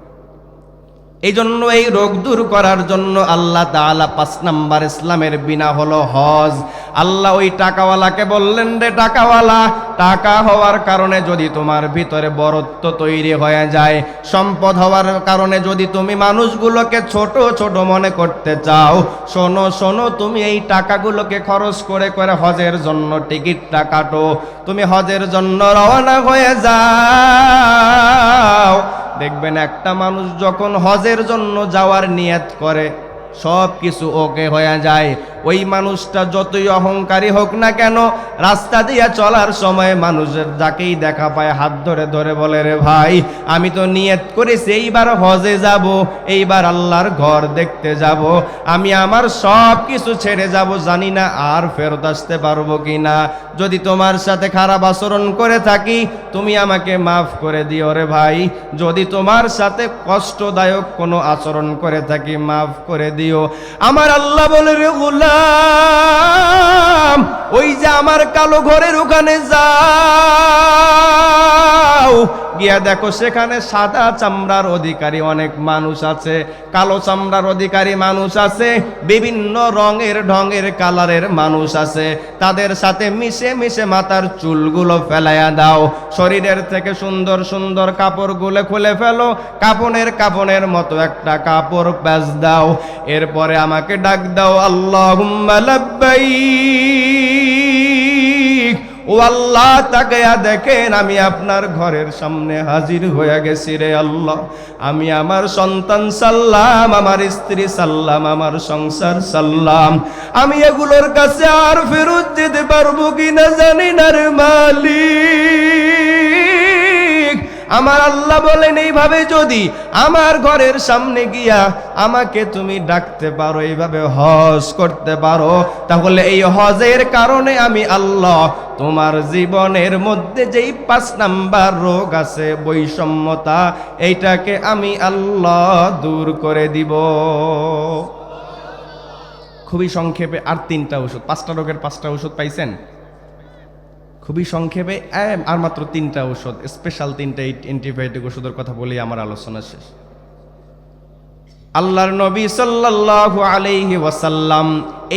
এই জন্য এই রোগ দূর করার জন্য আল্লাহ তাআলা 5 নাম্বার ইসলামের বিনা হলো হজ। আল্লাহ ওই টাকাওয়ালাকে বললেন, রে টাকাওয়ালা, টাকা হওয়ার কারণে যদি তোমার ভিতরে বরত্ব তৈরি হয়ে যায়, সম্পদ হওয়ার কারণে যদি তুমি মানুষগুলোকে ছোট ছোট মনে করতে চাও, শোনো শোনো, তুমি এই টাকাগুলোকে খরচ করে করে হজের জন্য টিকিটটা কাটো, তুমি হজের জন্য রওনা হয়ে যাও। দেখবেন একটা মানুষ যখন হজের জন্য যাওয়ার নিয়ত করে সব কিছু ওকে হয়ে যায়। ওই মানুষটা যতই অহংকারী হোক না কেন, রাস্তা দিয়ে চলার সময় মানুষের যাকেই দেখা পায় হাত ধরে ধরে বলে, রে ভাই, আমি তো নিয়ত করেছি এইবার হজে যাব, এইবার আল্লাহর ঘর দেখতে যাব, আমি আমার সব কিছু ছেড়ে যাব, জানি না আর ফেরত আসতে পারবো কিনা। যদি তোমার সাথে খারাপ আচরণ করে থাকি তুমি আমাকে মাফ করে দিও রে ভাই, যদি তোমার সাথে কষ্টদায়ক কোনো আচরণ করে থাকি মাফ করে দিও। আমার আল্লাহ বলে, রে গোলাম, ওই যে আমার কালো ঘরের ওখানে যাও, গিয়া দেখো সেখানে সাদা চামড়ার অধিকারী অনেক মানুষ আছে, কালো চামড়ার অধিকারী মানুষ আছে, বিভিন্ন রঙের ঢঙের কালারের মানুষ আছে, তাদের সাথে মিশে মিশে মাথার চুলগুলো ফেলাইয়া দাও, শরীরের থেকে সুন্দর সুন্দর কাপড়গুলো খুলে ফেলো, কাপনের মতো একটা কাপড় প্যাচ দাও, এরপরে আমাকে ডাক দাও, আল্লাহুম্মা লাব্বাইক। ও আল্লাহ, তাকায়া দেখেন আমি আপনার ঘরের সামনে হাজির হয়ে গেছি রে আল্লাহ, আমি আমার সন্তান সাল্লাম, আমার স্ত্রী সাল্লাম, আমার সংসার সাল্লাম, আমি এগুলোর কাছে আর ফেরত যেতে পারবো কিনা জানি না রে মালিক। আমার আল্লাহ বলেন, এইভাবে যদি আমার ঘরের সামনে গিয়া আমাকে তুমি ডাকতে পারো, এইভাবে হজ করতে পারো, তাহলে এই হজের কারণে আমি আল্লাহ তোমার জীবনের মধ্যে যেই 5 নাম্বার রোগ আছে, বৈষম্যতা, এইটাকে আমি আল্লাহ দূর করে দিব। খুবই সংক্ষেপে আর 3টা ওষুধ, 5টা রোগের 5টা ওষুধ পাইছেন? খুবই সংক্ষেপে আর মাত্র 3টা ওষুধ, স্পেশাল 3টা অ্যান্টিবায়োটিক ওষুধের কথা বলেই আমার আলোচনা শেষ। আল্লাহর নবী সাল্লাল্লাহু আলাইহি ওয়াসাল্লাম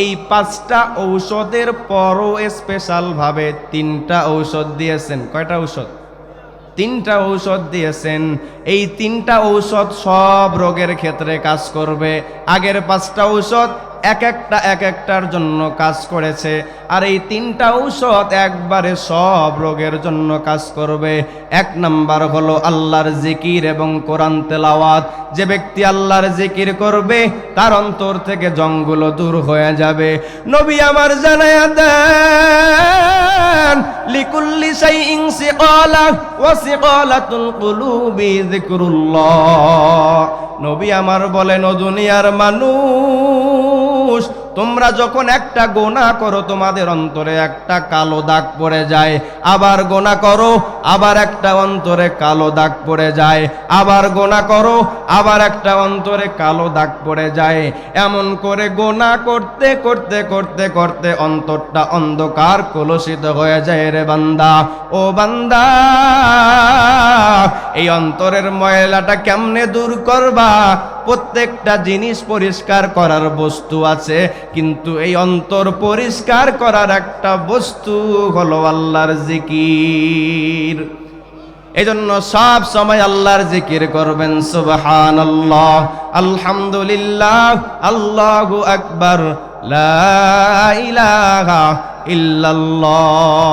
এই 5টা ঔষধের পরও স্পেশাল ভাবে 3টা ঔষধ দিয়েছেন। কয়টা ঔষধ? 3টা ঔষধ দিয়েছেন। এই 3টা ঔষধ সব রোগের ক্ষেত্রে কাজ করবে। আগের 5টা ঔষধ এক একটার জন্য কাজ করেছে, আর এই 3টা ঔষধ একবারে সব রোগের জন্য কাজ করবে। 1 নাম্বার হলো আল্লাহর জিকির এবং কোরআন তেলাওয়াত। যে ব্যক্তি আল্লাহর জিকির করবে তার অন্তর থেকে জংগুলো দূর হয়ে যাবে। নবী আমার জানায়া দেন, লিকুল্লি শাইইন সিকালা ওয়া সিকালাতুল কুলুবি যিকরুল্লাহ। নবী আমার বলেন, ও দুনিয়ার মানুষ, তোমরা যখন একটা গোনা করো তোমাদের অন্তরে একটা কালো দাগ পড়ে যায়, আবার গোনা করো আবার একটা অন্তরে কালো দাগ পড়ে যায়, আবার গোনা করো আবার একটা অন্তরে কালো দাগ পড়ে যায়। এমন করে গোনা করতে করতে করতে করতে অন্তরটা অন্ধকার কলুষিত হয়ে যায় রে বান্দা। ও বান্দা, এই অন্তরের ময়লাটা কেমনে দূর করবা? প্রত্যেকটা জিনিস পরিষ্কার করার বস্তু আছে, কিন্তু এই অন্তর পরিষ্কার করার একটা বস্তু হলো আল্লাহর জিকির। এজন্য সব সময় আল্লাহর জিকির করবেন। সুবহানাল্লাহ, আলহামদুলিল্লাহ, আল্লাহু আকবার, লা ইলাহা ইল্লাল্লাহ।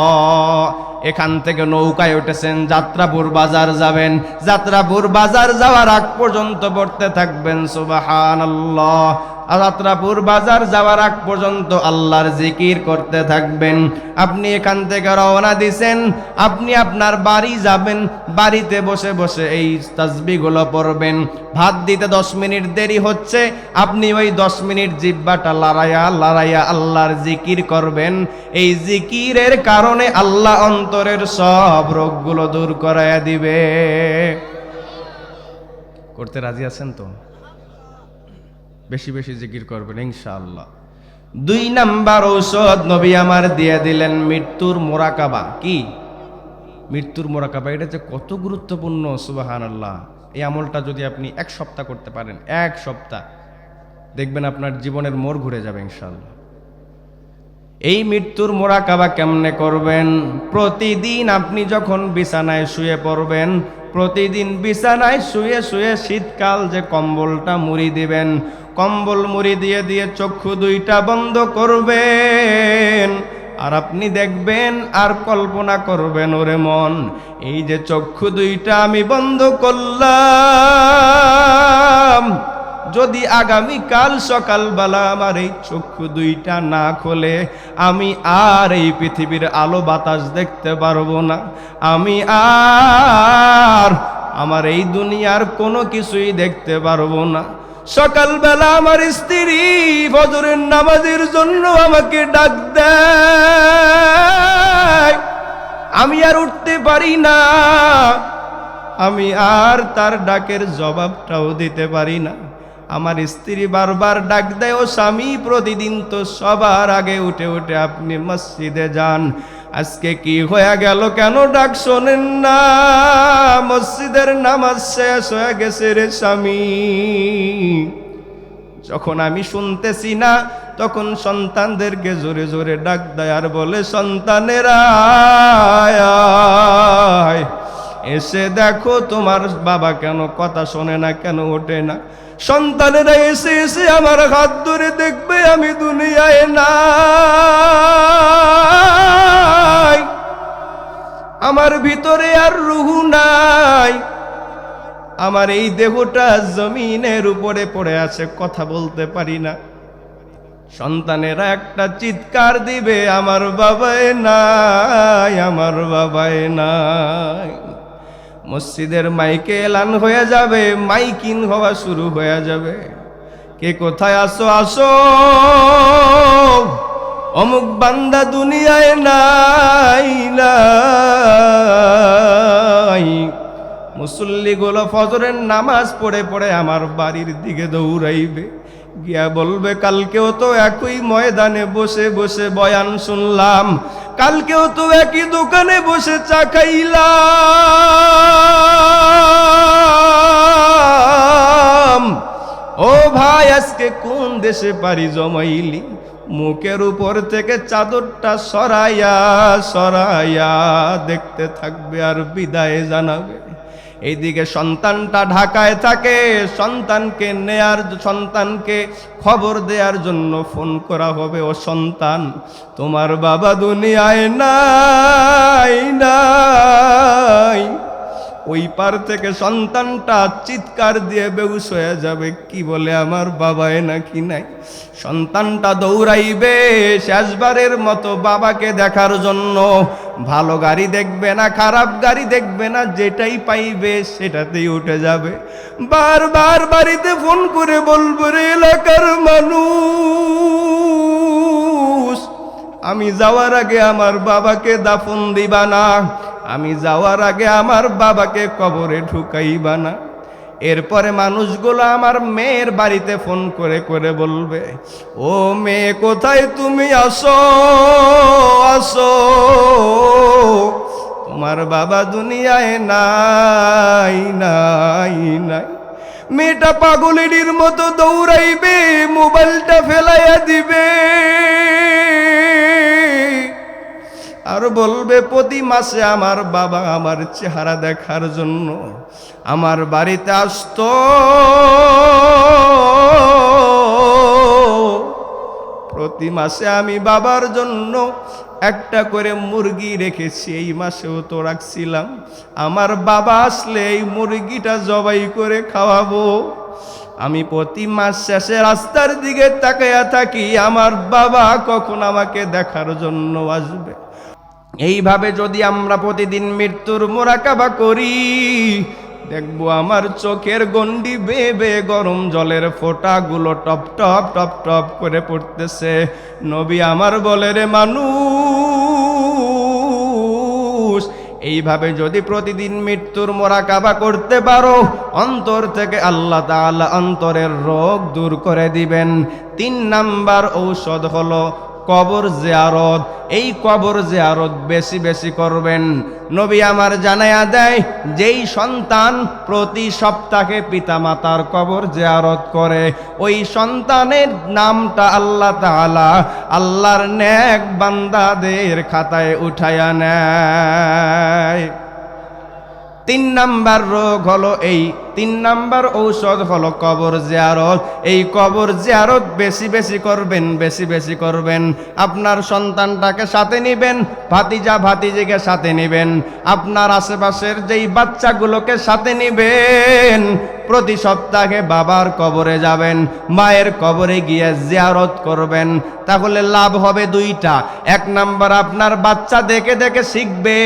এখান থেকে নৌকায় উঠেছেন, যাত্রাপুর বাজার যাবেন, যাত্রাপুর বাজার যাওয়ার আগ পর্যন্ত পড়তে থাকবেন সুবহানাল্লাহ। যাত্রাপুর বাজার যাওয়ার আগ পর্যন্ত আল্লাহর জিকির করতে থাকবেন। আপনি এখান থেকে রওনা দিছেন, আপনি আপনার বাড়ি যাবেন, বাড়িতে বসে বসে এই তাসবিহগুলো পড়বেন। ভাত দিতে 10 মিনিট দেরি হচ্ছে, আপনি ওই 10 মিনিট জিহ্বাটা লড়াইয়া লড়াইয়া আল্লাহর জিকির করবেন। এই জিকিরের কারণে আল্লাহ অন্তরের সব রোগগুলো দূর করাইয়া দিবে। করতে রাজি আছেন তো? বেশি বেশি জিকির করবেন ইনশাআল্লাহ। 2 নাম্বার ঔষধ নবী আমার দিয়ে দিলেন, মৃত্যুর মোরাকাবা। কি মৃত্যুর মোরাকাবা? এটা যে কত গুরুত্বপূর্ণ, সুবহানাল্লাহ। এই আমলটা যদি আপনি 1 সপ্তাহ করতে পারেন, 1 সপ্তাহ, দেখবেন আপনার জীবনের মোড় ঘুরে যাবে ইনশাআল্লাহ। এই মৃত্যুর মোরাকাবা কেমনে করবেন? প্রতিদিন আপনি যখন বিছানায় শুয়ে পড়বেন, প্রতিদিন বিছানায় শুয়ে শুয়ে শীতকাল যে কম্বলটা মুড়ি দিবেন, কম্বল মুড়ি দিয়ে দিয়ে চক্ষু দুইটা বন্ধ করবেন। আর আপনি দেখবেন আর কল্পনা করবেন, ওরে মন, এই যে চক্ষু দুইটা আমি বন্ধ করলাম, যদি আগামীকাল সকালবেলা আমার এই চক্ষু দুইটা না খোলে, আমি আর এই পৃথিবীর আলো বাতাস দেখতে পারবো না, আমি আর আমার এই দুনিয়ার কোনো কিছুই দেখতে পারবো না। সকালবেলা আমার স্ত্রী ফজরের নামাজের জন্য আমাকে ডাক দেয়, আমি আর উঠতে পারি না, আমি আর তার ডাকের জবাবটাও দিতে পারি না। আমার স্ত্রী বারবার ডাক দেয়, ও স্বামী, প্রতিদিন তো সবার আগে উঠে উঠে আপনি মসজিদে যান, আজকে কি হয়ে গেল, কেন ডাক শোনেন না? মসজিদের নামাজ শেষ হয়ে গেছে রে স্বামী। যখন আমি শুনতেছি না, তখন সন্তানদেরকে জোরে জোরে ডাক দেয় আর বলে, সন্তানেরা এসে দেখো তোমার বাবা কেন কথা শোনে না, কেন ওঠে না। সন্তানেরা এসে এসে আমার হাত ধরে দেখবে আমি দুনিয়ায় নাই, আমার ভিতরে আর রুহু নাই, আমার এই দেহটা জমিনের উপরে পড়ে আছে, কথা বলতে পারি না। সন্তানেরা একটা চিৎকার দিবে, আমার বাবাই নাই, আমার বাবাই নাই। মসজিদের মাইকে এলান হয়ে যাবে, মাইকিং হওয়া শুরু হয়ে যাবে, কে কোথায় আসো আসো, অমুক বান্দা দুনিয়ায় নাই নাই। মুসল্লিগুলো ফজরের নামাজ পড়ে পড়ে আমার বাড়ির দিকে দৌড়াইবে, গিয়া বলবে, কালকেও তো একই ময়দানে বসে বসে বয়ান শুনলাম, কালকেও তো একই দোকানে বসে চা খাইলাম, ও ভাই আজকে কোন দেশে পাড়ি জমাইলি? মুখের উপর থেকে চাদরটা সরাইয়া সরাইয়া দেখতে থাকবে আর বিদায় জানাবে। এইদিকে সন্তানটা ঢাকায় থাকে, সন্তানকে খবর দেওয়ার জন্য ফোন করা হবে, ও সন্তান, তোমার বাবা দুনিয়ায় নাই নাই। ওই পার থেকে সন্তানটা চিৎকার দিয়ে বেহুশ হয়ে যাবে, কি বলে আমার বাবায় নাকি নাই। সন্তানটা দৌড়াইবে শেষবারের মতো বাবাকে দেখার জন্য, ভালো গাড়ি দেখবে না, খারাপ গাড়ি দেখবে না, যেটাই পাইবে সেটাতেই উঠে যাবে। বারবার বাড়িতে ফোন করে বলবো, রে এলাকার মানুষ, আমি যাওয়ার আগে আমার বাবাকে দাফন দিবা না, আমি যাওয়ার আগে আমার বাবাকে কবরে ঢুকাইবা না। এরপরে মানুষগুলো আমার মেয়ের বাড়িতে ফোন করে করে বলবে, ও মেয়ে কোথায় তুমি, আসো আসো, তোমার বাবা দুনিয়ায় নাই নাই নাই। মেয়েটা পাগলের মতো দৌড়াইবে, মোবাইলটা ফেলাইয়া দিবে আর বলবে, প্রতি মাসে আমার বাবা আমার চেহারা দেখার জন্য আমার বাড়িতে আসতো, প্রতি মাসে আমি বাবার জন্য একটা করে মুরগি রেখেছি, এই মাসেও তো রাখছিলাম, আমার বাবা আসলে এই মুরগিটা জবাই করে খাওয়াবো। আমি প্রতি মাস শেষে রাস্তার দিকে তাকায়া থাকি, আমার বাবা কখন আমাকে দেখার জন্য আসবে। এইভাবে যদি আমরা প্রতিদিন মৃত্যুর মোরাকাবা করি, দেখবো আমার চোখের গন্ডি বেয়ে বেয়ে গরম জলের ফোঁটাগুলো টপ টপ টপ টপ করে পড়তেছে। নবী আমার বলে, রে মানুষ, এইভাবে যদি প্রতিদিন মৃত্যুর মোরাকাবা করতে পারো, অন্তর থেকে আল্লাহ তাআলা অন্তরের রোগ দূর করে দিবেন। 3 নাম্বার ঔষধ হলো কবর জিয়ারত। এই কবর জিয়ারত বেশি বেশি করবেন। নবী আমার জানায়া দেয়, যেই সন্তান প্রতি সপ্তাহে পিতামাতার কবর জিয়ারত করে, ওই সন্তানের নামটা আল্লাহ তাআলা আল্লাহর নেক বান্দাদের খাতায় উঠায়া নেয়। 3 নাম্বার রোগ হলো এই, 3 নাম্বার ঔষধ হলো কবর জিয়ারত। এই কবর জিয়ারত বেশি বেশি করবেন, বেশি বেশি করবেন। আপনার সন্তানটাকে সাথে নিবেন, ভাতিজা ভাতিজিকে সাথে নিবেন, আপনার আশেপাশের যেই বাচ্চাগুলোকে সাথে নিবেন। প্রতি সপ্তাহে বাবার কবরে যাবেন, মায়ের কবরে গিয়ে জিয়ারত করবেন। তাহলে লাভ হবে 2টা। 1 নাম্বার, আপনার বাচ্চা দেখে দেখে শিখবে,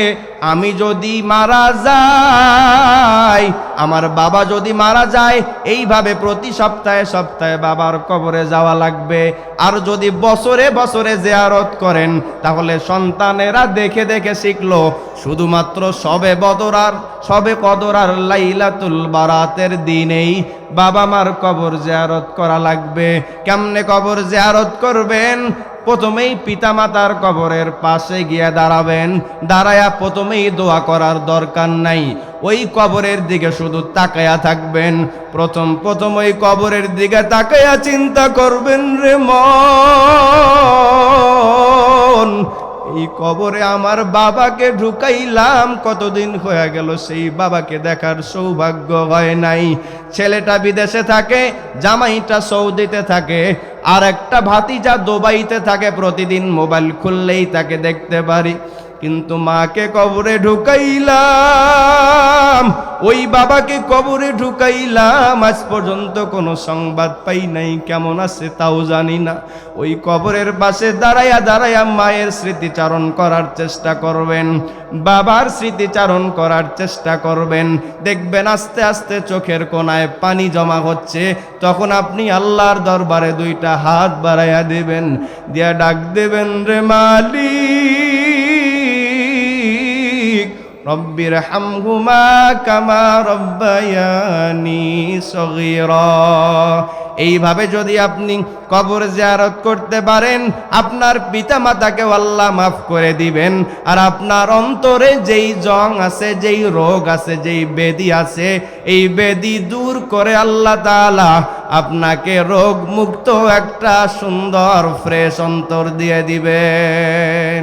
আমি যদি মারা যাই, আমার বাবা যদি মারা যায়, এইভাবে প্রতি সপ্তাহে সপ্তাহে বাবার কবরে যাওয়া লাগবে। আর যদি বছরে বছরে জিয়ারত করেন, তাহলে সন্তানেরা দেখে দেখে শিখলো। শুধুমাত্র সবে কদর আর লাইলাতুল বারাতের দিনেই বাবা মার কবর জিয়ারত করা লাগবে। কেমনে কবর জিয়ারত করবেন? প্রথমেই পিতামাতার কবরের পাশে গিয়ে দাঁড়াবেন। দাঁড়ায়া প্রথমেই দোয়া করার দরকার নাই, ওই কবরের দিকে শুধু তাকায়া থাকবেন। প্রথম ওই কবরের দিকে তাকায়া চিন্তা করবেন, রে মন, এই কবরে আমার বাবাকে ঢুকাইলাম, কতদিন হয়ে গেল সেই বাবাকে দেখার সৌভাগ্য হয় নাই। ছেলেটা বিদেশে থাকে, জামাইটা সৌদিতে থাকে, আর একটা ভাতিজা দুবাইতে থাকে। প্রতিদিন মোবাইল খুললেই তাকে দেখতে পারি। কিন্তু মাকে কবরে ঢুকাইলাম, ওই বাবাকে কবরে ঢুকাইলাম, আজ পর্যন্ত কোনো সংবাদ পাই নাই, কেমন আছে তাও জানি না। ওই কবরের পাশে দাঁড়ায়া দাঁড়ায়া মায়ের স্মৃতিচারণ করার চেষ্টা করবেন, বাবার স্মৃতিচারণ করার চেষ্টা করবেন। দেখবেন আস্তে আস্তে চোখের কোণায় পানি জমা হচ্ছে। তখন আপনি আল্লাহর দরবারে 2টা হাত বাড়াইয়া দিবেন, দিয়া ডাক দেবেন, রে মালিক, রব্বির হামহুমা কামা রব্বায়ানি সগীরা। এইভাবে যদি আপনি কবর জিয়ারত করতে পারেন, আপনার পিতামাতাকেও আল্লাহ মাফ করে দিবেন। আর আপনার অন্তরে যেই জং আছে, যেই রোগ আছে, যেই ব্যাধি আছে, এই ব্যাধি দূর করে আল্লাহ তাআলা আপনাকে রোগ মুক্ত একটা সুন্দর ফ্রেশ অন্তর দিয়ে দিবেন।